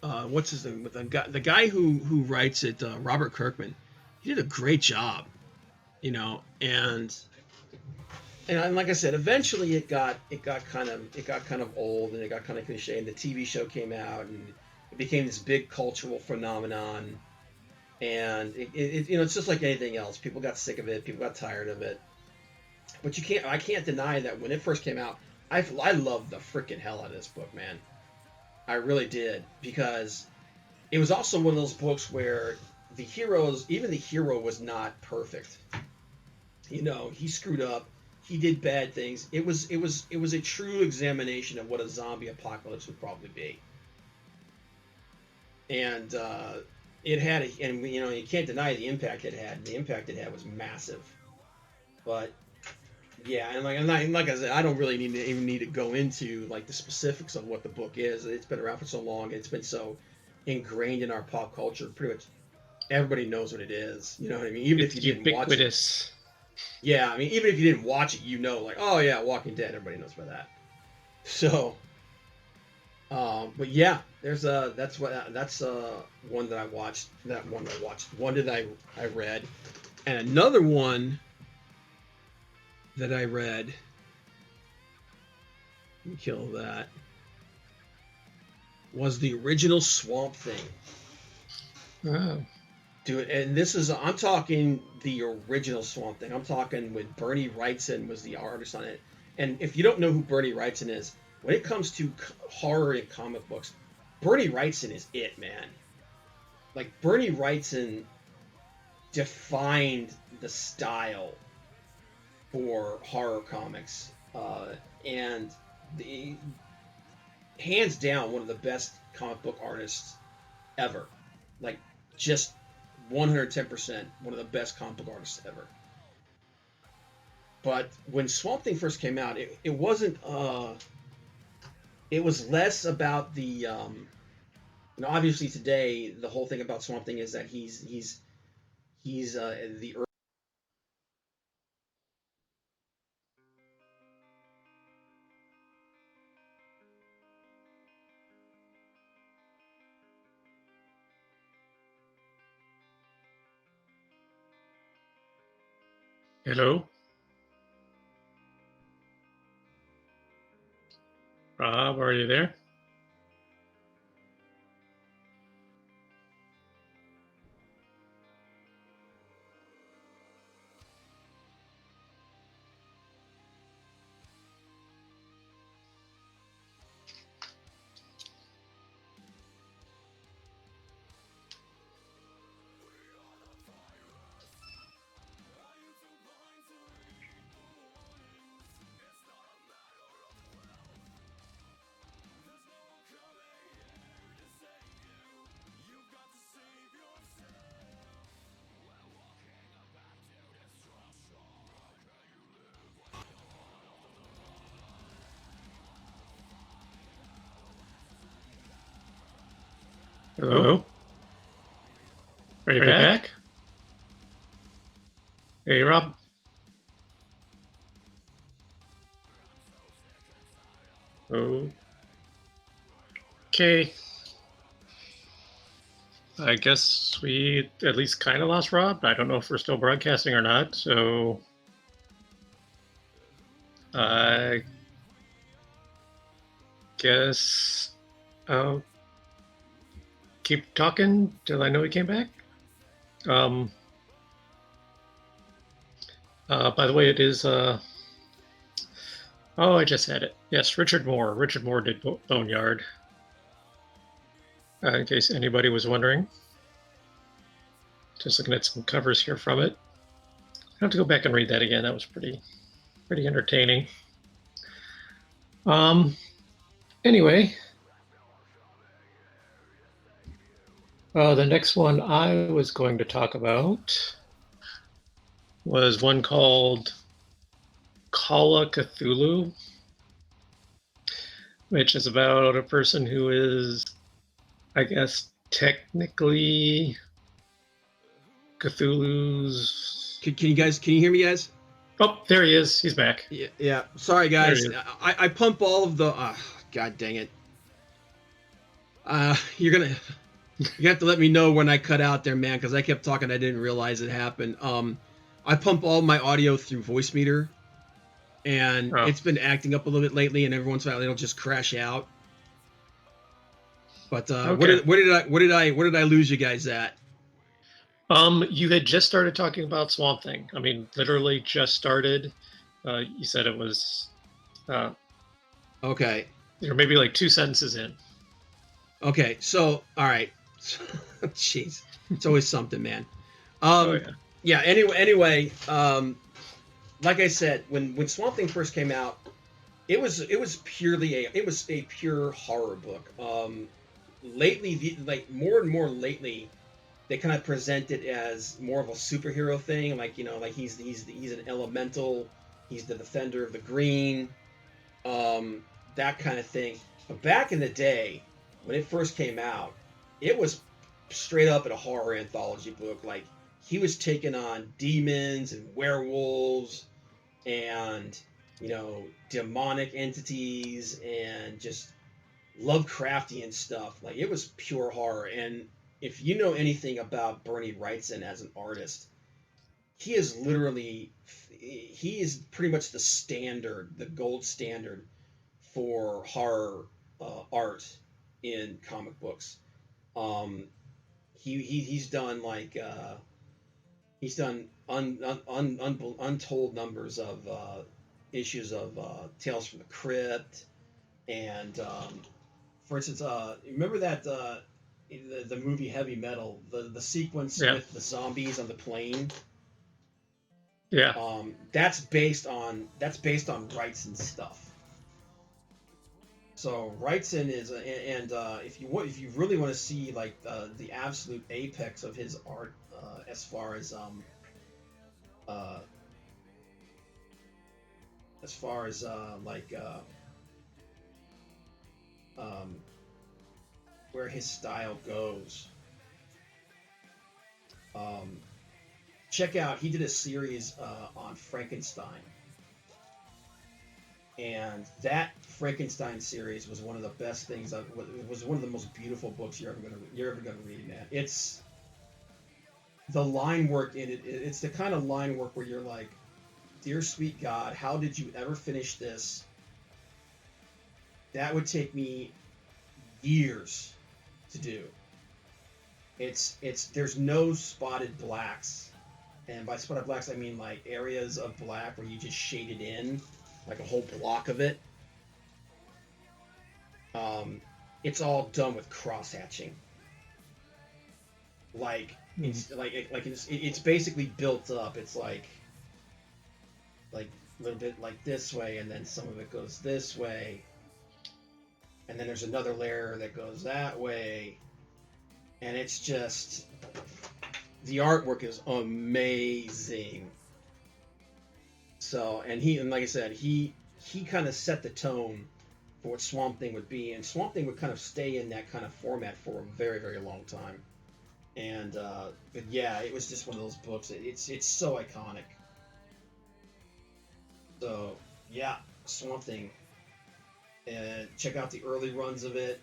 what's his name? The guy who writes it, Robert Kirkman, he did a great job, and like I said, eventually it got kind of old and it got kind of cliche, and the TV show came out and it became this big cultural phenomenon. And it's just like anything else. People got sick of it. People got tired of it. But I can't deny that when it first came out, I loved the freaking hell out of this book, man. I really did, because it was also one of those books where even the hero was not perfect. He screwed up. He did bad things. It was a true examination of what a zombie apocalypse would probably be. And it had, and you can't deny the impact it had. The impact it had was massive. But yeah, and like I said, I don't really even need to go into like the specifics of what the book is. It's been around for so long. It's been so ingrained in our pop culture. Pretty much everybody knows what it is. You know what I mean? Even if It's you didn't watch it. ubiquitous. Yeah, I mean, even if you didn't watch it, like, oh yeah, Walking Dead. Everybody knows about that. So, but yeah, there's that's one that I watched. That one I watched. One that I read, and another one that I read. Let me kill that. Was the original Swamp Thing. Oh. Dude, and this is, I'm talking the original Swamp Thing. I'm talking when Bernie Wrightson was the artist on it. And if you don't know who Bernie Wrightson is, when it comes to horror and comic books, Bernie Wrightson is it, man. Like, Bernie Wrightson defined the style for horror comics. And the, hands down, one of the best comic book artists ever. Like, just 110% one of the best comic book artists ever. But when Swamp Thing first came out, it wasn't. It was less about the. Obviously today the whole thing about Swamp Thing is that he's the. Hello? Rob, are you there? Hello? Are you back? Hey, Rob. Okay. I guess we at least kind of lost Rob. I don't know if we're still broadcasting or not, so I guess I'll keep talking till I know he came back. Um, by the way, it is. Oh, I just had it. Yes, Richard Moore. Richard Moore did Boneyard. In case anybody was wondering. Just looking at some covers here from it. I have to go back and read that again. That was pretty entertaining. Anyway, the next one I was going to talk about was one called Call of Cthulhu, which is about a person who is, I guess, technically Cthulhu's. Can you hear me, guys? Oh, there he is. He's back. Yeah. Sorry, guys. I pump all of the. God dang it. You're gonna have to let me know when I cut out there, man, because I kept talking. I didn't realize it happened. I pump all my audio through Voicemeeter, and it's been acting up a little bit lately, and every once in a while it'll just crash out. But okay. Where did I lose you guys at? You had just started talking about Swamp Thing. I mean, literally just started. You said it was. Okay. You're maybe like 2 sentences in. Okay, so all right. Jeez, it's always something, man. Yeah. Anyway, like I said, when Swamp Thing first came out, it was a pure horror book. Lately, like more and more lately, they kind of present it as more of a superhero thing, like like he's an elemental, he's the defender of the green, um, that kind of thing. But back in the day, when it first came out, it was straight up a horror anthology book. Like he was taking on demons and werewolves and demonic entities and just Lovecraftian stuff. Like it was pure horror. And if you know anything about Bernie Wrightson as an artist, he is literally he is pretty much the standard, the gold standard for horror art in comic books. Um, he's done he's done untold numbers of issues of Tales from the Crypt, and for instance, remember that the movie Heavy Metal, the sequence Yeah. with the zombies on the plane. Yeah. That's based on Wrightson's stuff. So Wrightson is, and if you really want to see like the absolute apex of his art, as far as uh, like um, where his style goes, um, check out. He did a series on Frankenstein, and that Frankenstein series was one of the best things. It was one of the most beautiful books you're ever gonna read, man. It's the line work in it. It's the kind of line work where you're like, dear sweet God, how did you ever finish this? That would take me years to do. It's there's no spotted blacks, and by spotted blacks I mean like areas of black where you just shaded in like a whole block of it. Um, it's all done with cross hatching. Like Mm. it's basically built up. It's like a little bit like this way, and then some of it goes this way, and then there's another layer that goes that way, and it's just the artwork is amazing. So, and like I said, he kind of set the tone for what Swamp Thing would be, and Swamp Thing would kind of stay in that kind of format for a very very long time. And but yeah, it was just one of those books. It's so iconic. So yeah, Swamp Thing. Check out the early runs of it,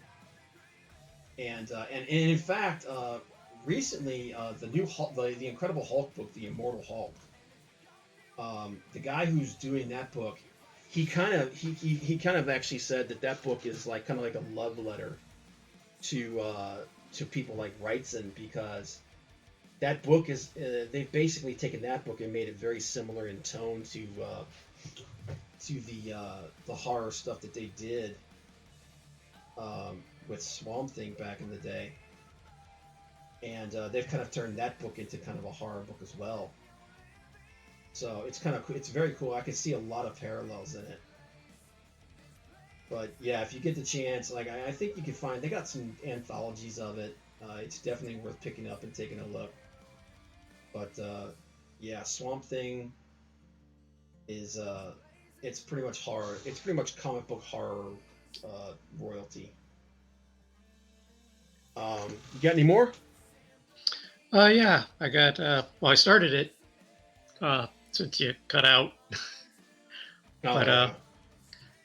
and in fact, recently the new Hulk, the Incredible Hulk book, the Immortal Hulk. The guy who's doing that book, he kind of actually said that that book is like kind of like a love letter to people like Wrightson, because that book is they've basically taken that book and made it very similar in tone to the horror stuff that they did with Swamp Thing back in the day, and they've kind of turned that book into kind of a horror book as well. So it's very cool. I can see a lot of parallels in it. But yeah, if you get the chance, like I think you can find they got some anthologies of it. It's definitely worth picking up and taking a look. But yeah, Swamp Thing is it's pretty much horror. It's pretty much comic book horror royalty. You got any more? Yeah, I got. Well, I started it since you cut out, Oh but yeah.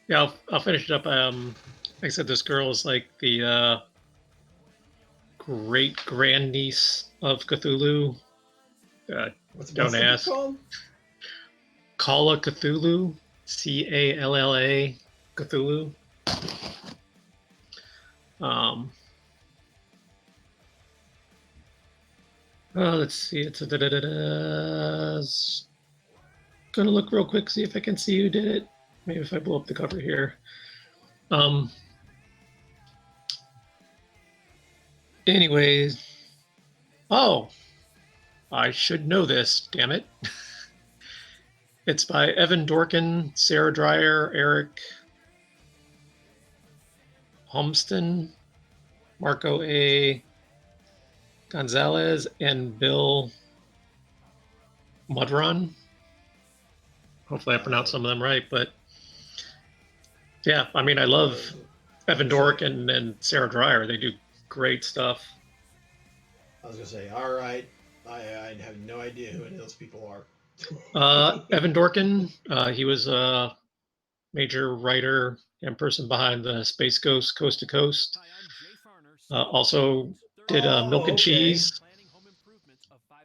yeah, I'll finish it up. Like I said, this girl is like the great grandniece of Cthulhu. What's Don't the book ask. called? Calla Cthulhu, Calla Cthulhu. Um, let's see. It's a gonna look real quick, see if I can see who did it. Maybe if I blow up the cover here. Um, anyways, oh, I should know this, damn it. It's by Evan Dorkin, Sarah Dreyer, Eric Homston, Marco A. Gonzalez and Bill Mudron. Hopefully I pronounced some of them right, but yeah, I mean, I love Evan Dorkin and Sarah Dreyer. They do great stuff. I was gonna say, all right, I have no idea who any of those people are. Evan Dorkin, he was a major writer and person behind the Space Ghost Coast to Coast. Also did Milk and Cheese.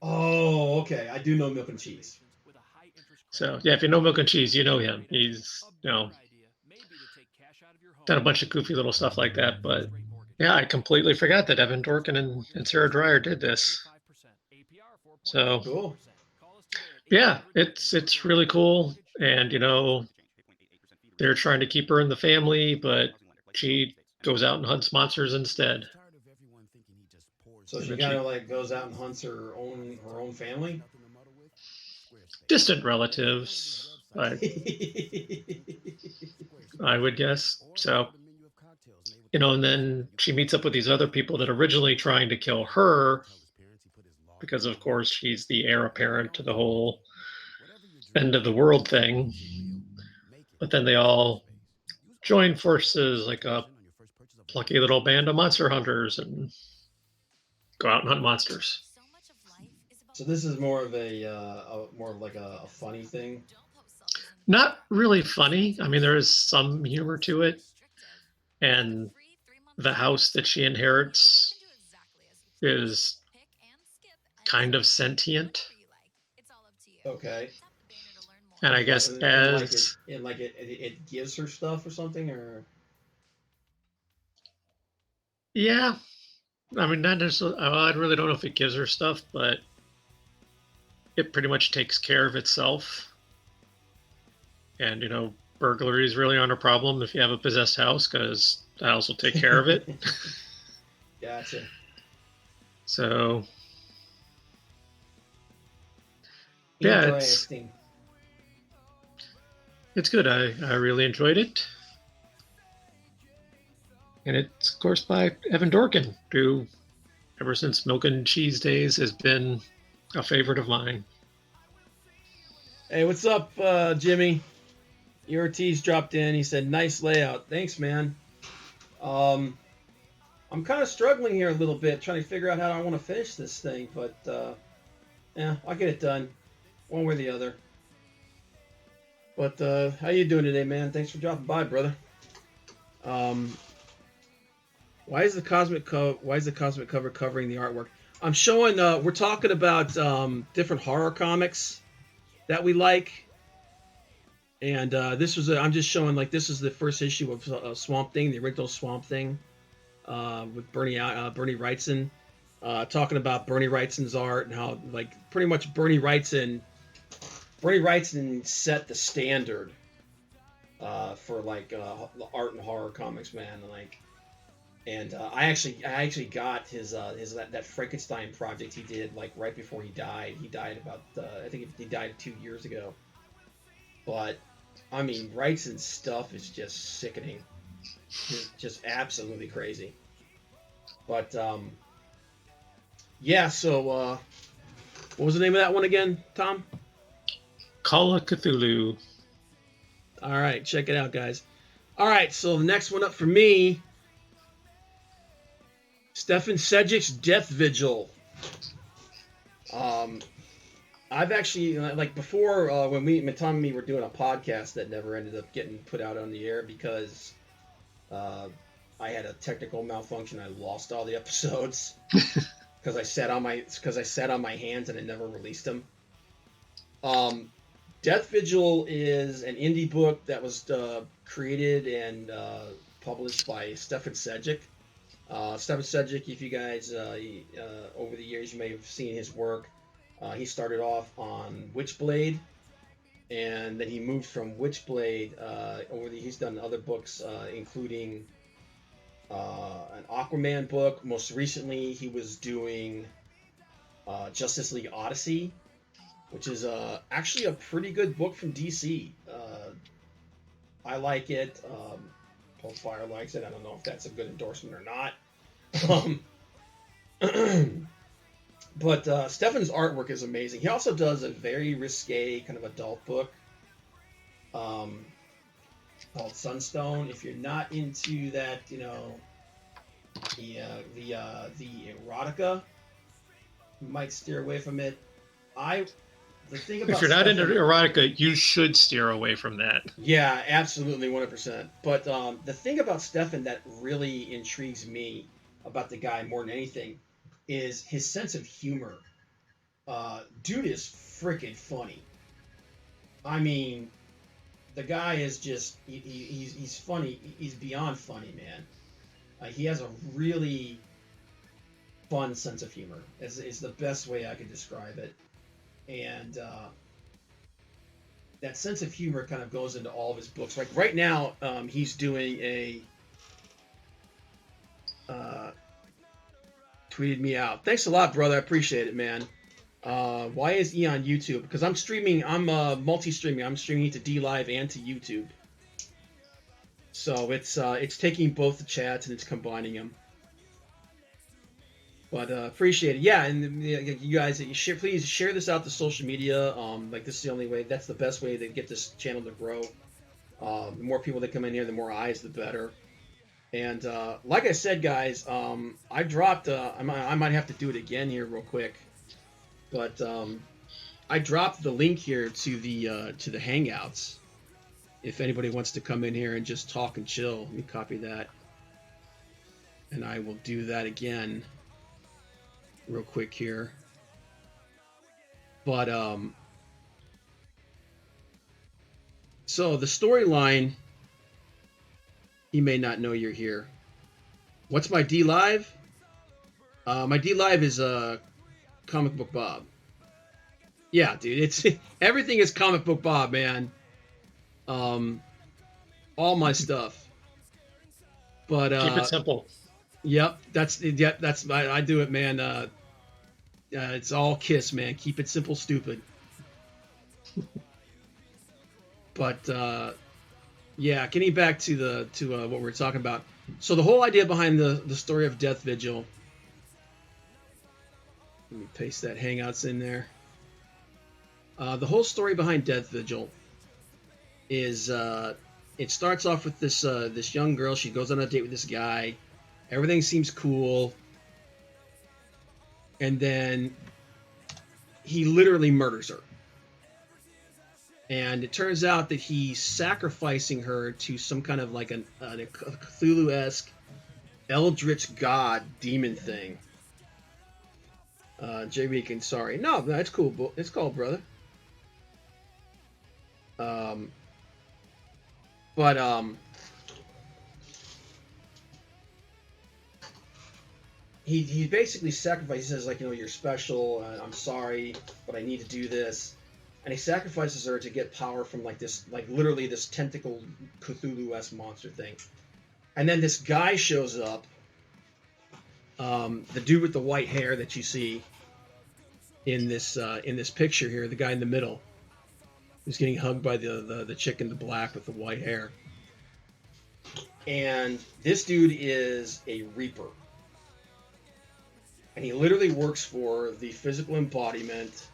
Oh, okay. I do know Milk and Cheese. So yeah, if you know Milk and Cheese, you know him. He's done a bunch of goofy little stuff like that. But yeah, I completely forgot that Evan Dorkin and Sarah Dreyer did this. So cool. Yeah, it's really cool, and they're trying to keep her in the family, but she goes out and hunts monsters instead. So she kind of like goes out and hunts her own family. Distant relatives, I would guess. So, and then she meets up with these other people that originally trying to kill her because, of course, she's the heir apparent to the whole end of the world thing. But then they all join forces like a plucky little band of monster hunters and go out and hunt monsters. So this is more of more of like a funny thing. Not really funny. I mean, there is some humor to it, and the house that she inherits is kind of sentient. Okay. And I guess it gives her stuff or something, or yeah, I mean, not necessarily. I really don't know if it gives her stuff, but it pretty much takes care of itself. And burglaries really aren't a problem if you have a possessed house because the house will take care of it. Gotcha. So yeah, it's good. I really enjoyed it. And it's, of course, by Evan Dorkin, who, ever since Milk and Cheese days, has been a favorite of mine. Hey, what's up, Jimmy? Ortiz dropped in. He said, "Nice layout. Thanks, man." I'm kind of struggling here a little bit, trying to figure out how I want to finish this thing, but yeah, I'll get it done, one way or the other. But how you doing today, man? Thanks for dropping by, brother. Why is the cosmic cover covering the artwork? I'm showing. We're talking about different horror comics that we like. And this was I'm just showing like this is the first issue of Swamp Thing, the original Swamp Thing, with Bernie Wrightson, talking about Bernie Wrightson's art and how like pretty much Bernie Wrightson set the standard for like art and horror comics, man. And I actually got his that Frankenstein project he did like right before he died. He died about I think he died 2 years ago, but. I mean, Wrightson's stuff is just sickening. It's just absolutely crazy. But, yeah, so, what was the name of that one again, Tom? Call of Cthulhu. All right, check it out, guys. All right, so the next one up for me, Stefan Sedgwick's Death Vigil. I've actually, like before, when Tom and me were doing a podcast that never ended up getting put out on the air because I had a technical malfunction. I lost all the episodes because I sat on my hands and it never released them. Death Vigil is an indie book that was created and published by Stefan Sedgwick. Stefan Sedgwick, if you guys over the years you may have seen his work. He started off on Witchblade, and then he moved from Witchblade he's done other books, including an Aquaman book. Most recently, he was doing Justice League Odyssey, which is actually a pretty good book from DC. I like it. Paul Fire likes it. I don't know if that's a good endorsement or not. But Stefan's artwork is amazing. He also does a very risque kind of adult book um, called Sunstone. If you're not into that, the erotica, you might steer away from it. I The thing If about you're not into Stefan, erotica, you should steer away from that. yeah, absolutely 100%. But the thing about Stefan that really intrigues me about the guy more than anything is his sense of humor. Dude is freaking funny. I mean, the guy is just he's funny. He's beyond funny, man. He has a really fun sense of humor. Is the best way I could describe it. And that sense of humor kind of goes into all of his books. Like right now, he's doing a uh, tweeted me out. Thanks a lot, brother. I appreciate it, man. Why is E on YouTube? Because I'm streaming. I'm multi-streaming. I'm streaming to D Live and to YouTube. So it's taking both the chats and it's combining them. But appreciate it. Yeah, and you guys, please share this out to social media. Like this is the only way. That's the best way to get this channel to grow. The more people that come in here, the more eyes, the better. And like I said, guys, I dropped. I might have to do it again here real quick, but I dropped the link here to the Hangouts. If anybody wants to come in here and just talk and chill, let me copy that, and I will do that again real quick here. But so the storyline, he may not know you're here. What's my D Live? My D Live is Comic Book Bob. Yeah, dude, it's everything is Comic Book Bob, man. All my stuff. But Keep it simple. yep, that's I do it, man. It's all Kiss, man. Keep it simple, stupid. But yeah, getting back to what we were talking about. So the whole idea behind the story of Death Vigil. Let me paste that Hangouts in there. The whole story behind Death Vigil is it starts off with this young girl. She goes on a date with this guy. Everything seems cool, and then he literally murders her. And it turns out that he's sacrificing her to some kind of like a Cthulhu-esque eldritch god demon thing. Jay Weekend, sorry. No, it's cool. It's cool, brother. But he basically sacrifices. He says like, you're special. I'm sorry, but I need to do this. And he sacrifices her to get power from like this, like literally this tentacle Cthulhu-esque monster thing. And then this guy shows up. The dude with the white hair that you see in this picture here, the guy in the middle, who's getting hugged by the chick in the black with the white hair. And this dude is a Reaper. And he literally works for the physical embodiment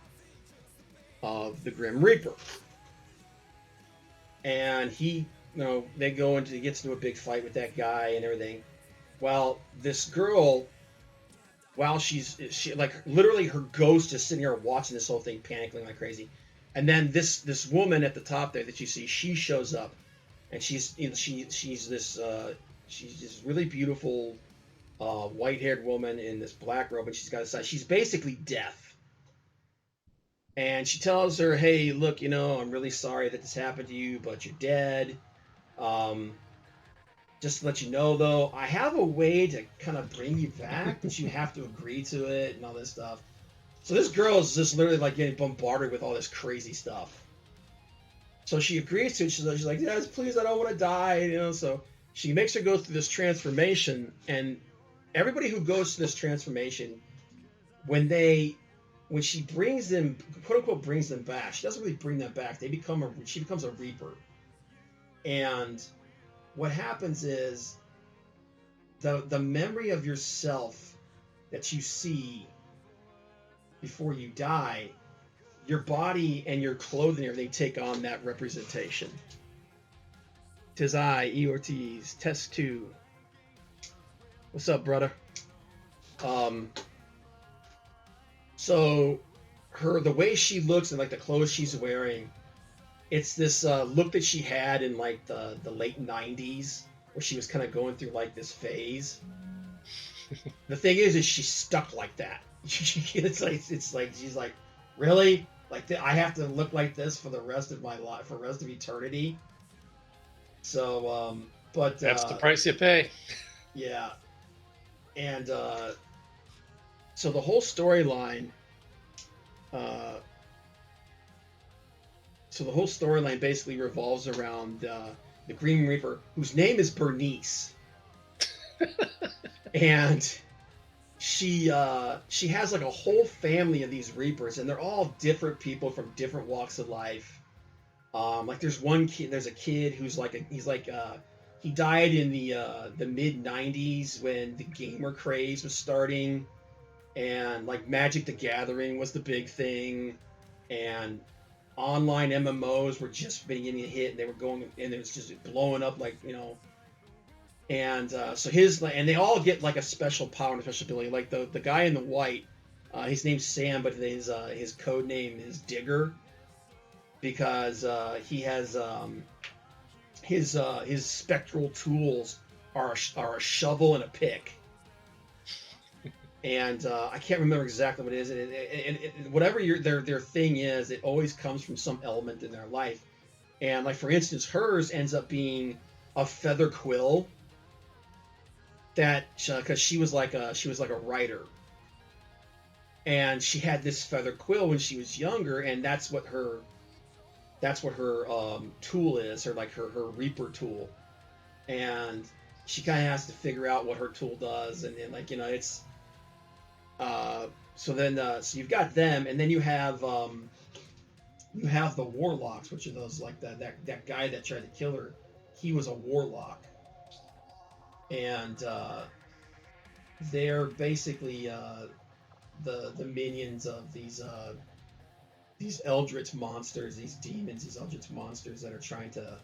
of the Grim Reaper. And he gets into a big fight with that guy and everything. Well, this girl, while she like literally her ghost is sitting here watching this whole thing, panicking like crazy. And then this woman at the top there that you see, she shows up, and she's this really beautiful white-haired woman in this black robe, and she's got a side. She's basically death. And she tells her, "Hey, look, I'm really sorry that this happened to you, but you're dead. Just to let you know, though, I have a way to kind of bring you back, but you have to agree to it and all this stuff." So this girl is just literally like getting bombarded with all this crazy stuff. So she agrees to it. She's like, "Yes, please, I don't want to die." So she makes her go through this transformation, and everybody who goes through this transformation, when she brings them, quote unquote, brings them back, she doesn't really bring them back. She becomes a Reaper. And what happens is the memory of yourself that you see before you die, your body and your clothing, everything take on that representation. Tis I, E. Ortiz, test two. What's up, brother? Um, so the way she looks and like the clothes she's wearing, it's this look that she had in like the late '90s, where she was kind of going through like this phase. The thing is she's stuck like that. It's like she's like, really, like I have to look like this for the rest of my life, for the rest of eternity. So, but That's the price you pay. yeah, and so the whole storyline, uh, basically revolves around the Green Reaper, whose name is Bernice, and she has like a whole family of these Reapers, and they're all different people from different walks of life. Like there's one kid, there's a kid who's like he died in the mid '90s when the gamer craze was starting, and like Magic the Gathering was the big thing, and online MMOs were just beginning to hit, and they were going, and it was just blowing up, like, you know. And so and they all get like a special power and a special ability. Like the guy in the white, his name's Sam, but his code name is Digger, because he has his spectral tools are a shovel and a pick. And I can't remember exactly what it is. And whatever their thing is, it always comes from some element in their life. And like for instance, hers ends up being a feather quill, that because she was like a writer, and she had this feather quill when she was younger, and that's what her tool is, her Reaper tool, and she kind of has to figure out what her tool does, and like, you know, it's so then so you've got them, and then you have the warlocks, which are those, like that guy that tried to kill her. He was a warlock, and they're basically the minions of these eldritch monsters, these demons, these eldritch monsters that are trying to,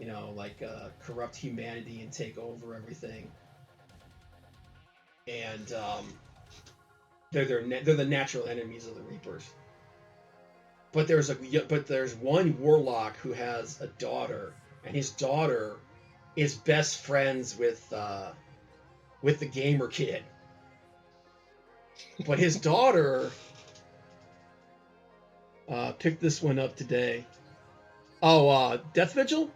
you know, like corrupt humanity and take over everything. And they're the natural enemies of the Reapers. But there's one warlock who has a daughter, and his daughter is best friends with the gamer kid. But his daughter picked this one up today. Oh, Death Vigil.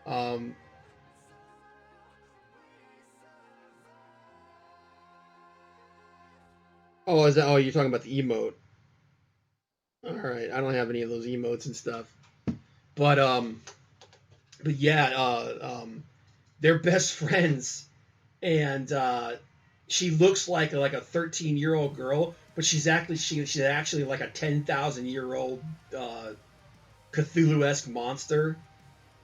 Um, oh, is that? Oh, you're talking about the emote. All right, I don't have any of those emotes and stuff. But yeah, they're best friends, and she looks like a 13-year-old girl, but she's actually like a 10,000-year-old Cthulhu-esque monster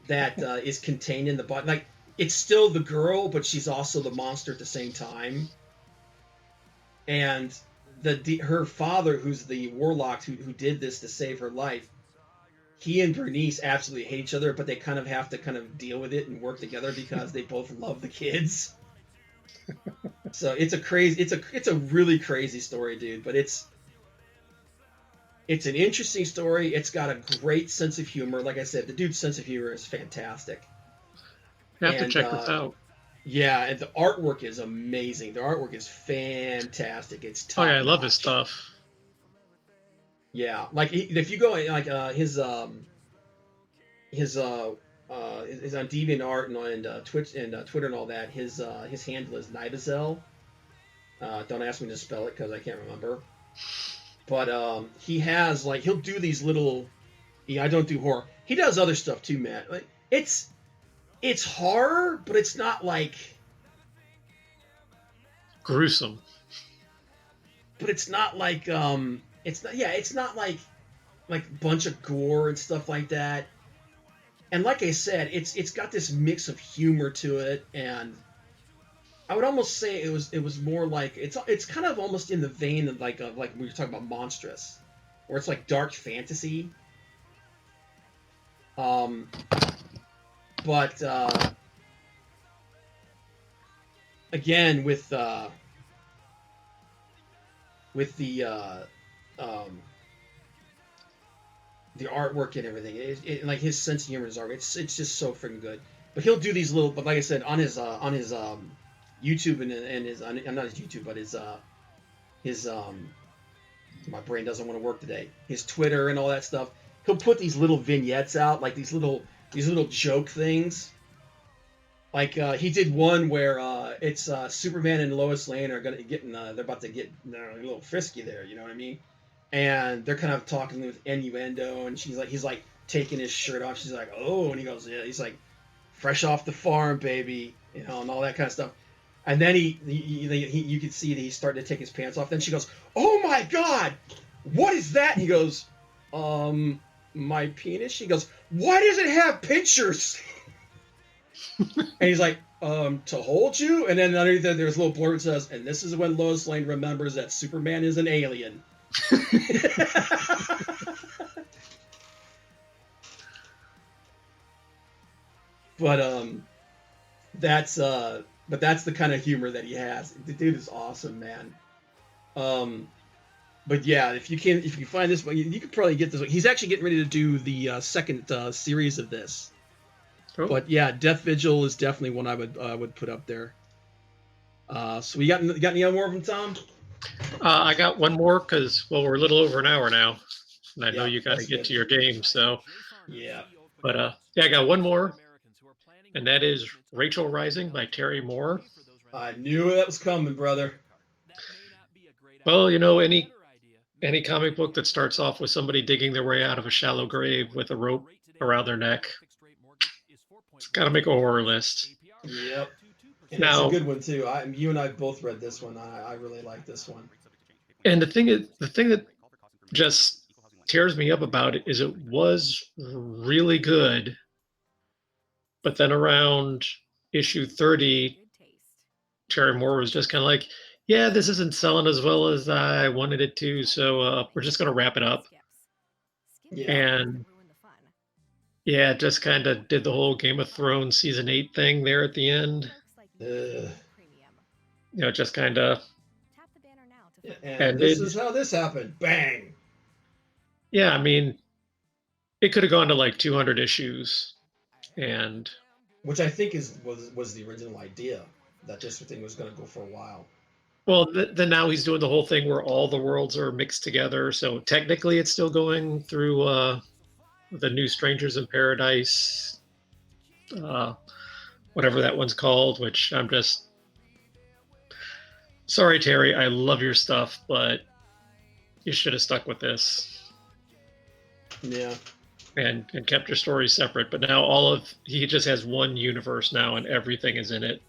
that is contained in the body. Like, it's still the girl, but she's also the monster at the same time. And her father, who's the warlock who did this to save her life, he and Bernice absolutely hate each other, but they kind of have to kind of deal with it and work together because they both love the kids. So it's a really crazy story, dude. But it's an interesting story. It's got a great sense of humor. Like I said, the dude's sense of humor is fantastic. I have to And check this out. yeah, and the artwork is amazing. The artwork is fantastic. It's Oh top yeah, I love his notch. stuff. Yeah, like if you go like his is on DeviantArt and Twitch and Twitter and all that. His handle is Nibazel. Don't ask me to spell it because I can't remember. But he has, like, he'll do these little. Yeah, I don't do horror. He does other stuff too, man. Like, it's horror, but it's not like. Gruesome. But it's not like it's not like bunch of gore and stuff like that. And like I said, it's got this mix of humor to it, and I would almost say it was more like it's kind of almost in the vein of like we were talking about Monstrous, where it's like dark fantasy. Um, but again with um, the artwork and everything, like his sense of humor is art. It's just so freaking good. But he'll do these little. But like I said, on his YouTube and his not his YouTube, but his my brain doesn't want to work today. His Twitter and all that stuff. He'll put these little vignettes out, like these little joke things. Like he did one where it's Superman and Lois Lane are gonna they're about to get a little frisky there. You know what I mean? And they're kind of talking with innuendo, and he's like taking his shirt off. She's like, oh, and he goes, yeah. He's like, fresh off the farm, baby, and all that kind of stuff. And then you can see that he's starting to take his pants off. Then she goes, "Oh my God, what is that?" And he goes, my penis." She goes, "Why does it have pinchers?" And he's like, "To hold you." And then underneath there, there's a little blurb that says, "And this is when Lois Lane remembers that Superman is an alien." But that's the kind of humor that he has. The dude is awesome, man. But yeah, if you find this one, you could probably get this one. He's actually getting ready to do the second series of this. Oh. But yeah, Death Vigil is definitely one I would put up there. So we got any more of them, Tom? I got one more because we're a little over an hour now, and I know you got to get to your game. So yeah. But I got one more, and that is Rachel Rising by Terry Moore. I knew that was coming, brother. Well, any comic book that starts off with somebody digging their way out of a shallow grave with a rope around their neck, it's got to make a horror list. Yep. And now, it's a good one too. You and I both read this one. I really like this one. And the thing that just tears me up about it is it was really good, but then around issue 30, Terry Moore was just kind of like, yeah, this isn't selling as well as I wanted it to, so we're just going to wrap it up. Yeah. And yeah, just kind of did the whole Game of Thrones season 8 thing there at the end. Just kind of. And this is how this happened. Bang. Yeah, I mean, it could have gone to like 200 issues, and which I think was the original idea, that this thing was going to go for a while. Well, then now he's doing the whole thing where all the worlds are mixed together. So technically, it's still going through the New Strangers in Paradise, whatever that one's called. Which I'm just sorry, Terry. I love your stuff, but you should have stuck with this. Yeah. And kept your stories separate. But now he just has one universe now, and everything is in it.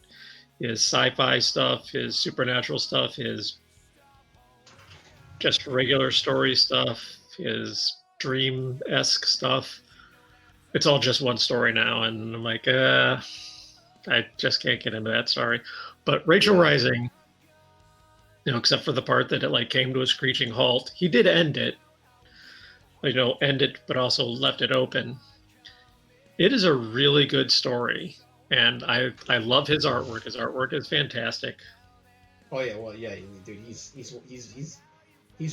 His sci-fi stuff, his supernatural stuff, his just regular story stuff, his dream-esque stuff. It's all just one story now, and I'm like, I just can't get into that. Sorry, but Rachel Rising, except for the part that it like came to a screeching halt, he did end it. End it, but also left it open. It is a really good story. And I love his artwork. His artwork is fantastic. Oh yeah, well yeah, dude, he's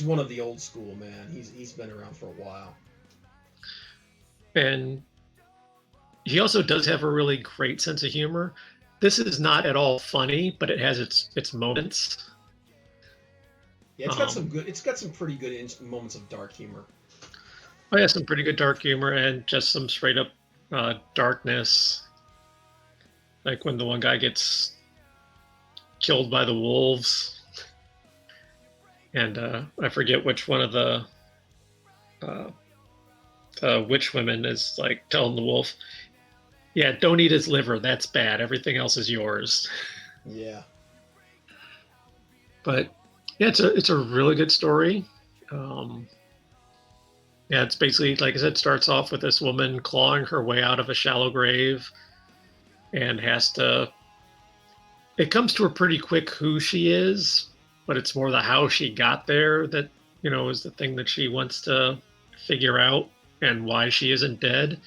one of the old school, man. He's been around for a while. And he also does have a really great sense of humor. This is not at all funny, but it has its moments. Yeah, it's got some pretty good moments of dark humor. Oh yeah, some pretty good dark humor and just some straight up darkness. Like when the one guy gets killed by the wolves, and I forget which one of the witch women is like telling the wolf, "Yeah, don't eat his liver. That's bad. Everything else is yours." Yeah. But yeah, it's a really good story. Yeah, it's basically, like I said, starts off with this woman clawing her way out of a shallow grave. And it comes to her pretty quick who she is, but it's more the how she got there that, is the thing that she wants to figure out, and why she isn't dead.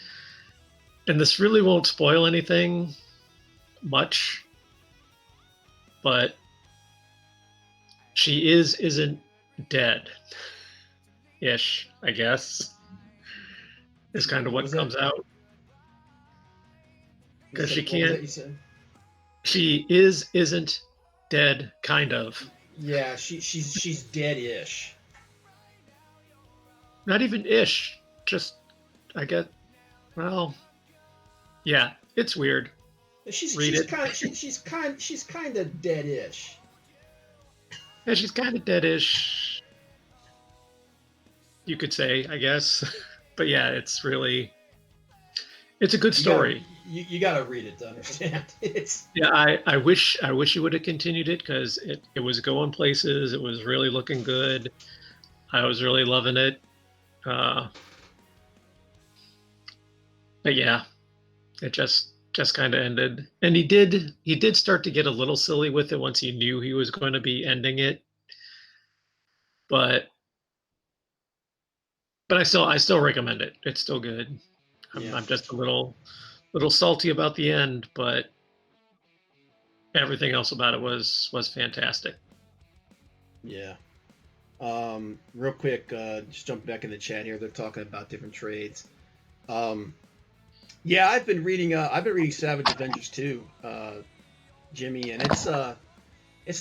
And this really won't spoil anything much, but she isn't dead ish, I guess, is kind of What what was that? comes out. Because she What was can't, that you said? she isn't dead, kind of. Yeah, she's dead-ish. Not even ish, just, I get, well, yeah, it's weird. She's Read she's it. kind she's kind of dead-ish. Yeah, she's kind of deadish, you could say, I guess. But yeah, it's a good You gotta story. you gotta read it to understand. It's Yeah, I wish you would have continued it, because it was going places. It was really looking good. I was really loving it. Uh, but yeah, it just kind of ended. And he did start to get a little silly with it once he knew he was going to be ending it. But I still recommend it. It's still good. I'm yeah, I'm just a little salty about the end, but everything else about it was fantastic. yeah. Real quick, just jump back in the chat here. They're talking about different trades. Um, yeah, I've been reading Savage Avengers too, Jimmy, and it's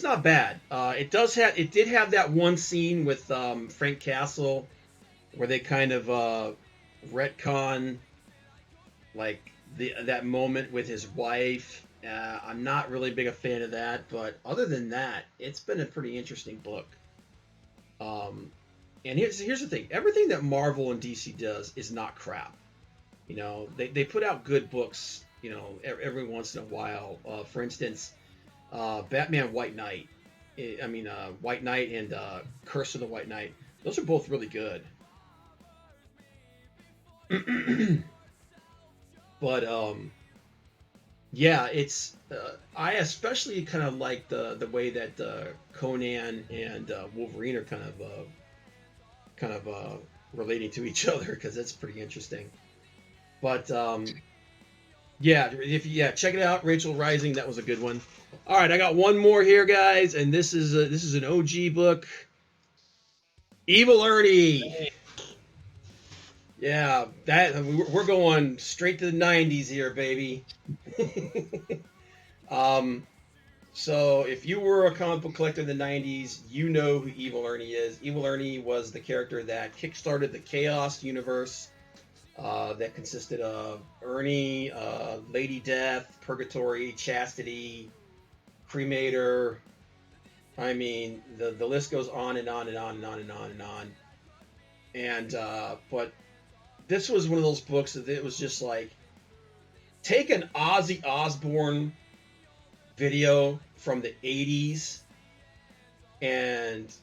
not bad. It did have that one scene with Frank Castle where they kind of retcon like that moment with his wife. I'm not really big a fan of that, but other than that, it's been a pretty interesting book. Um, and here's the thing: everything that Marvel and DC does is not crap. They put out good books. Every once in a while. For instance, Batman White Knight. White Knight and Curse of the White Knight. Those are both really good. But yeah, it's I especially kind of like the way that Conan and Wolverine are kind of relating to each other because that's pretty interesting. But yeah, check it out, Rachel Rising. That was a good one. All right, I got one more here, guys, and this is an OG book, Evil Ernie. Yeah, we're going straight to the '90s here, baby. um, So, if you were a comic book collector in the 90s, you know who Evil Ernie is. Evil Ernie was the character that kickstarted the Chaos universe that consisted of Ernie, Lady Death, Purgatory, Chastity, Cremator. I mean, the list goes on and on and on and on and on and on. But this was one of those books that it was just like take an Ozzy Osbourne video from the 80s and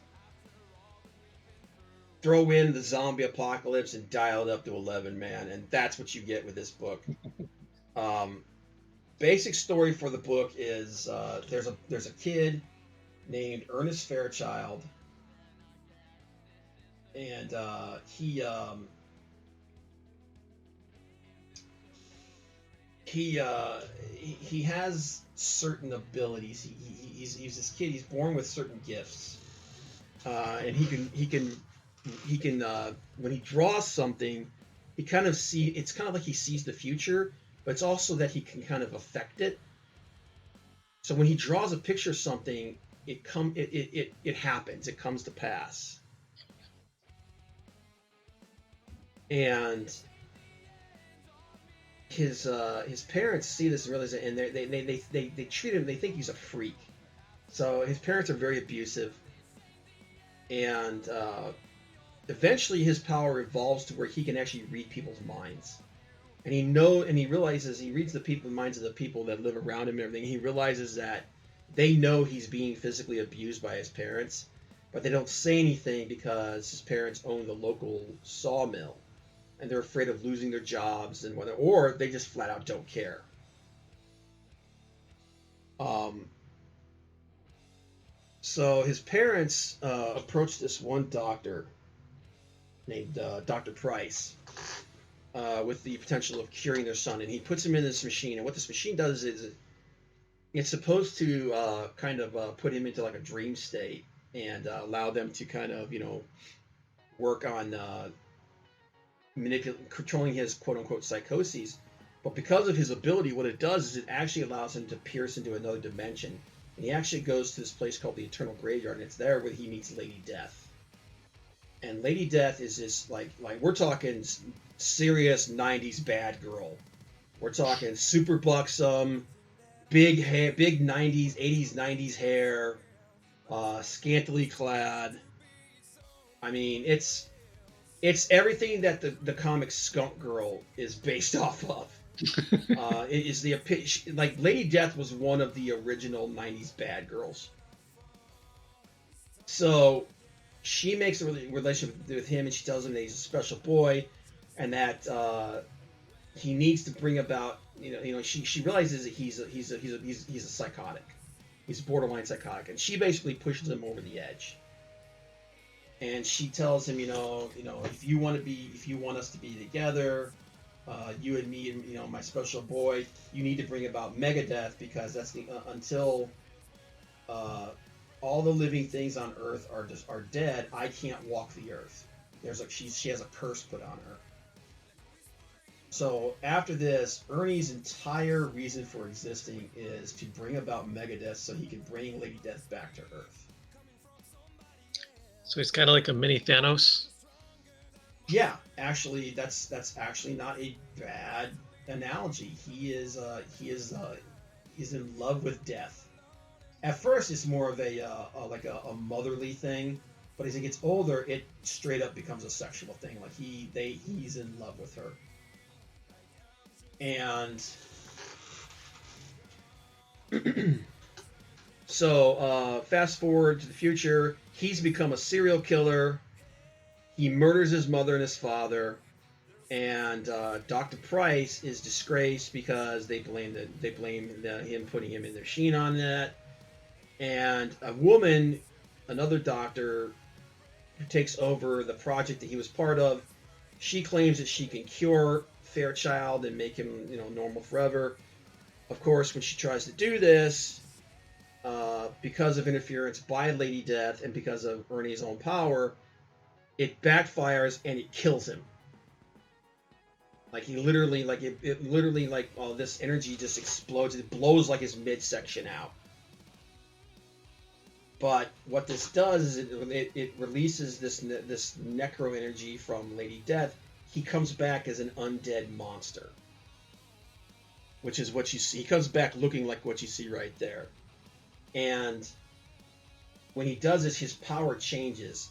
throw in the zombie apocalypse and dial it up to 11, man, and that's what you get with this book. um, Basic story for the book is there's a kid named Ernest Fairchild, and he has certain abilities. He's this kid. He's born with certain gifts, and he can when he draws something, he kind of see it's kind of like he sees the future, but it's also that he can kind of affect it. So when he draws a picture of something, it happens. It comes to pass, and his parents see this and realize it, and they treat him. They think he's a freak. So his parents are very abusive, and eventually his power evolves to where he can actually read people's minds. And he realizes he reads the minds of the people that live around him and everything. He realizes that they know he's being physically abused by his parents, but they don't say anything because his parents own the local sawmill, and they're afraid of losing their jobs and whether, or they just flat out don't care. Um, So his parents approached this one doctor named Dr. Price with the potential of curing their son, and he puts him in this machine. And what this machine does is it's supposed to kind of put him into like a dream state and allow them to kind of work on controlling his quote unquote psychoses. But because of his ability, what it does is it actually allows him to pierce into another dimension. And he actually goes to this place called the Eternal Graveyard, and it's there where he meets Lady Death. And Lady Death is this like we're talking serious '90s bad girl. We're talking super buxom, big hair, big '90s, '80s, '90s hair, scantily clad. I mean, it's everything that the comic Skunk Girl is based off of. It is the like Lady Death was one of the original '90s bad girls. So she makes a relationship with him, and she tells him that he's a special boy, and that he needs to bring about. She realizes that he's a psychotic. He's borderline psychotic, and she basically pushes him over the edge. And she tells him, if you want us to be together, you and me, and my special boy, you need to bring about Megadeth because that's until all the living things on Earth are dead. I can't walk the Earth. She has a curse put on her. So after this, Ernie's entire reason for existing is to bring about Megadeth so he can bring Lady Death back to Earth. So he's kind of like a mini Thanos. Yeah, actually, that's actually not a bad analogy. He's in love with death. At first, it's more of a motherly thing, but as he gets older, it straight up becomes a sexual thing. Like he's in love with her, and so fast forward to the future, he's become a serial killer. He murders his mother and his father, and Dr. Price is disgraced because they blame him putting him in the machine on that. And a woman, another doctor, who takes over the project that he was part of, she claims that she can cure Fairchild and make him, normal forever. Of course, when she tries to do this, because of interference by Lady Death and because of Ernie's own power, it backfires and it kills him. Like he literally, it literally, all this energy just explodes. It blows like his midsection out. But what this does is it releases this necro energy from Lady Death. He comes back as an undead monster, which is what you see. He comes back looking like what you see right there. And when he does this, his power changes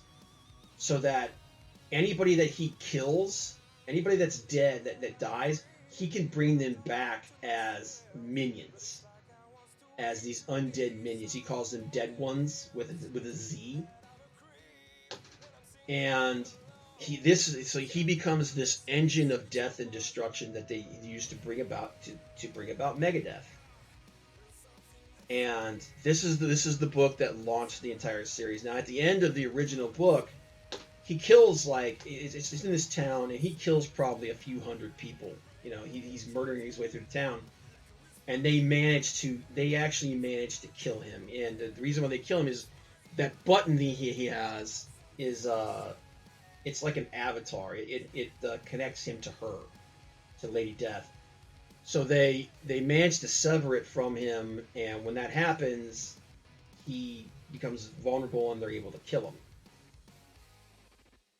so that anybody that he kills, anybody that's dead, that dies, he can bring them back as minions, as these undead minions. He calls them dead ones with a Z. And he becomes this engine of death and destruction that they use to bring about Megadeth. And this is the book that launched the entire series. Now, at the end of the original book, he kills it's in this town, and he kills probably a few hundred people. He's murdering his way through the town, and they actually manage to kill him. And the reason why they kill him is that button he has is it's like an avatar. It connects him to her, to Lady Death. So they manage to sever it from him, and when that happens, he becomes vulnerable, and they're able to kill him.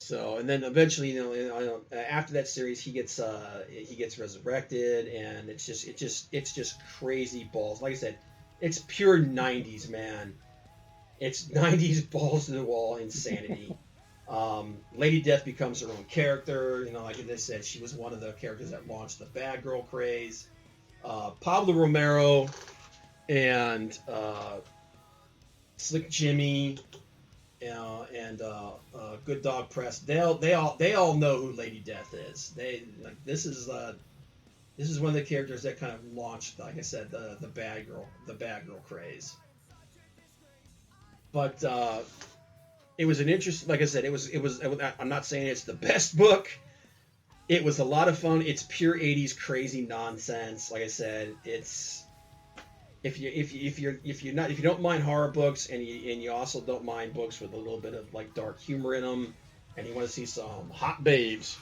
So, and then eventually, after that series, he gets resurrected, and it's just crazy balls. Like I said, it's pure '90s, man. It's '90s balls to the wall insanity. Lady Death becomes her own character. Like I said, she was one of the characters that launched the bad girl craze. Pablo Romero and Slick Jimmy, and Good Dog Press. They all know who Lady Death is. This is one of the characters that kind of launched, like I said, the bad girl craze. but it was an interest. Like I said, it was. I'm not saying it's the best book. It was a lot of fun. It's pure '80s crazy nonsense. Like I said, it's if you don't mind horror books and you also don't mind books with a little bit of like dark humor in them, and you want to see some hot babes,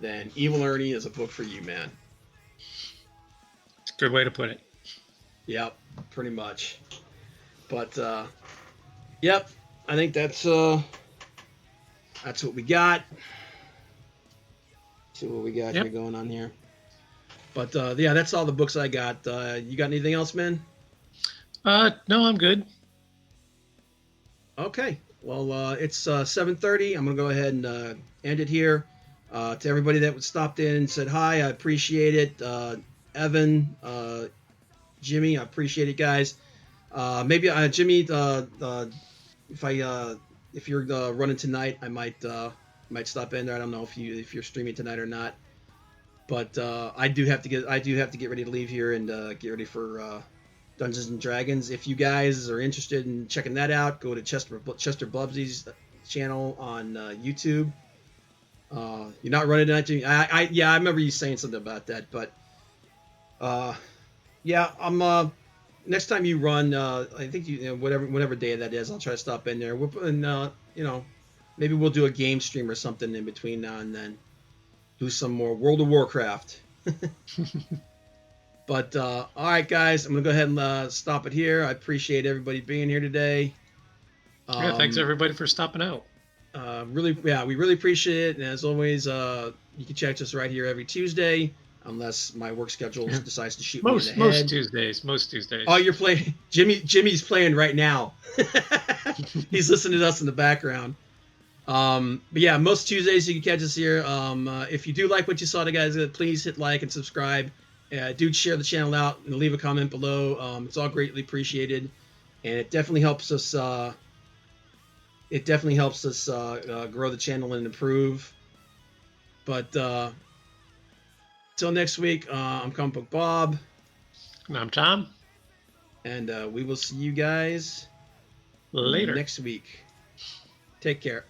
then Evil Ernie is a book for you, man. It's a good way to put it. Yep, pretty much. But yep, I think that's what we got. See what we got here going on here. But yeah, that's all the books I got. You got anything else, man? No, I'm good. Okay. Well, it's 7:30. I'm gonna go ahead and end it here. To everybody that stopped in and said hi, I appreciate it. Evan, Jimmy, I appreciate it, guys. Maybe Jimmy, if you're running tonight, I might stop in there. I don't know if you're streaming tonight or not, but I do have to get ready to leave here and get ready for Dungeons and Dragons. If you guys are interested in checking that out, go to Chester Bubsy's channel on YouTube. You're not running tonight, Jimmy? I remember you saying something about that, but yeah, I'm. Next time you run, I think whatever day that is, I'll try to stop in there. Maybe we'll do a game stream or something in between now and then. Do some more World of Warcraft. But all right, guys, I'm gonna go ahead and stop it here. I appreciate everybody being here today. Yeah, thanks everybody for stopping out. We really appreciate it. And as always, you can check us right here every Tuesday. Unless my work schedule decides to shoot me in the head. Most Tuesdays. Oh, you're playing. Jimmy's playing right now. He's listening to us in the background. But yeah, most Tuesdays you can catch us here. If you do like what you saw, guys, please hit like and subscribe. Do share the channel out and leave a comment below. It's all greatly appreciated, and it definitely helps us. Grow the channel and improve. But till next week, I'm Comic Book Bob. And I'm Tom. And we will see you guys later next week. Take care.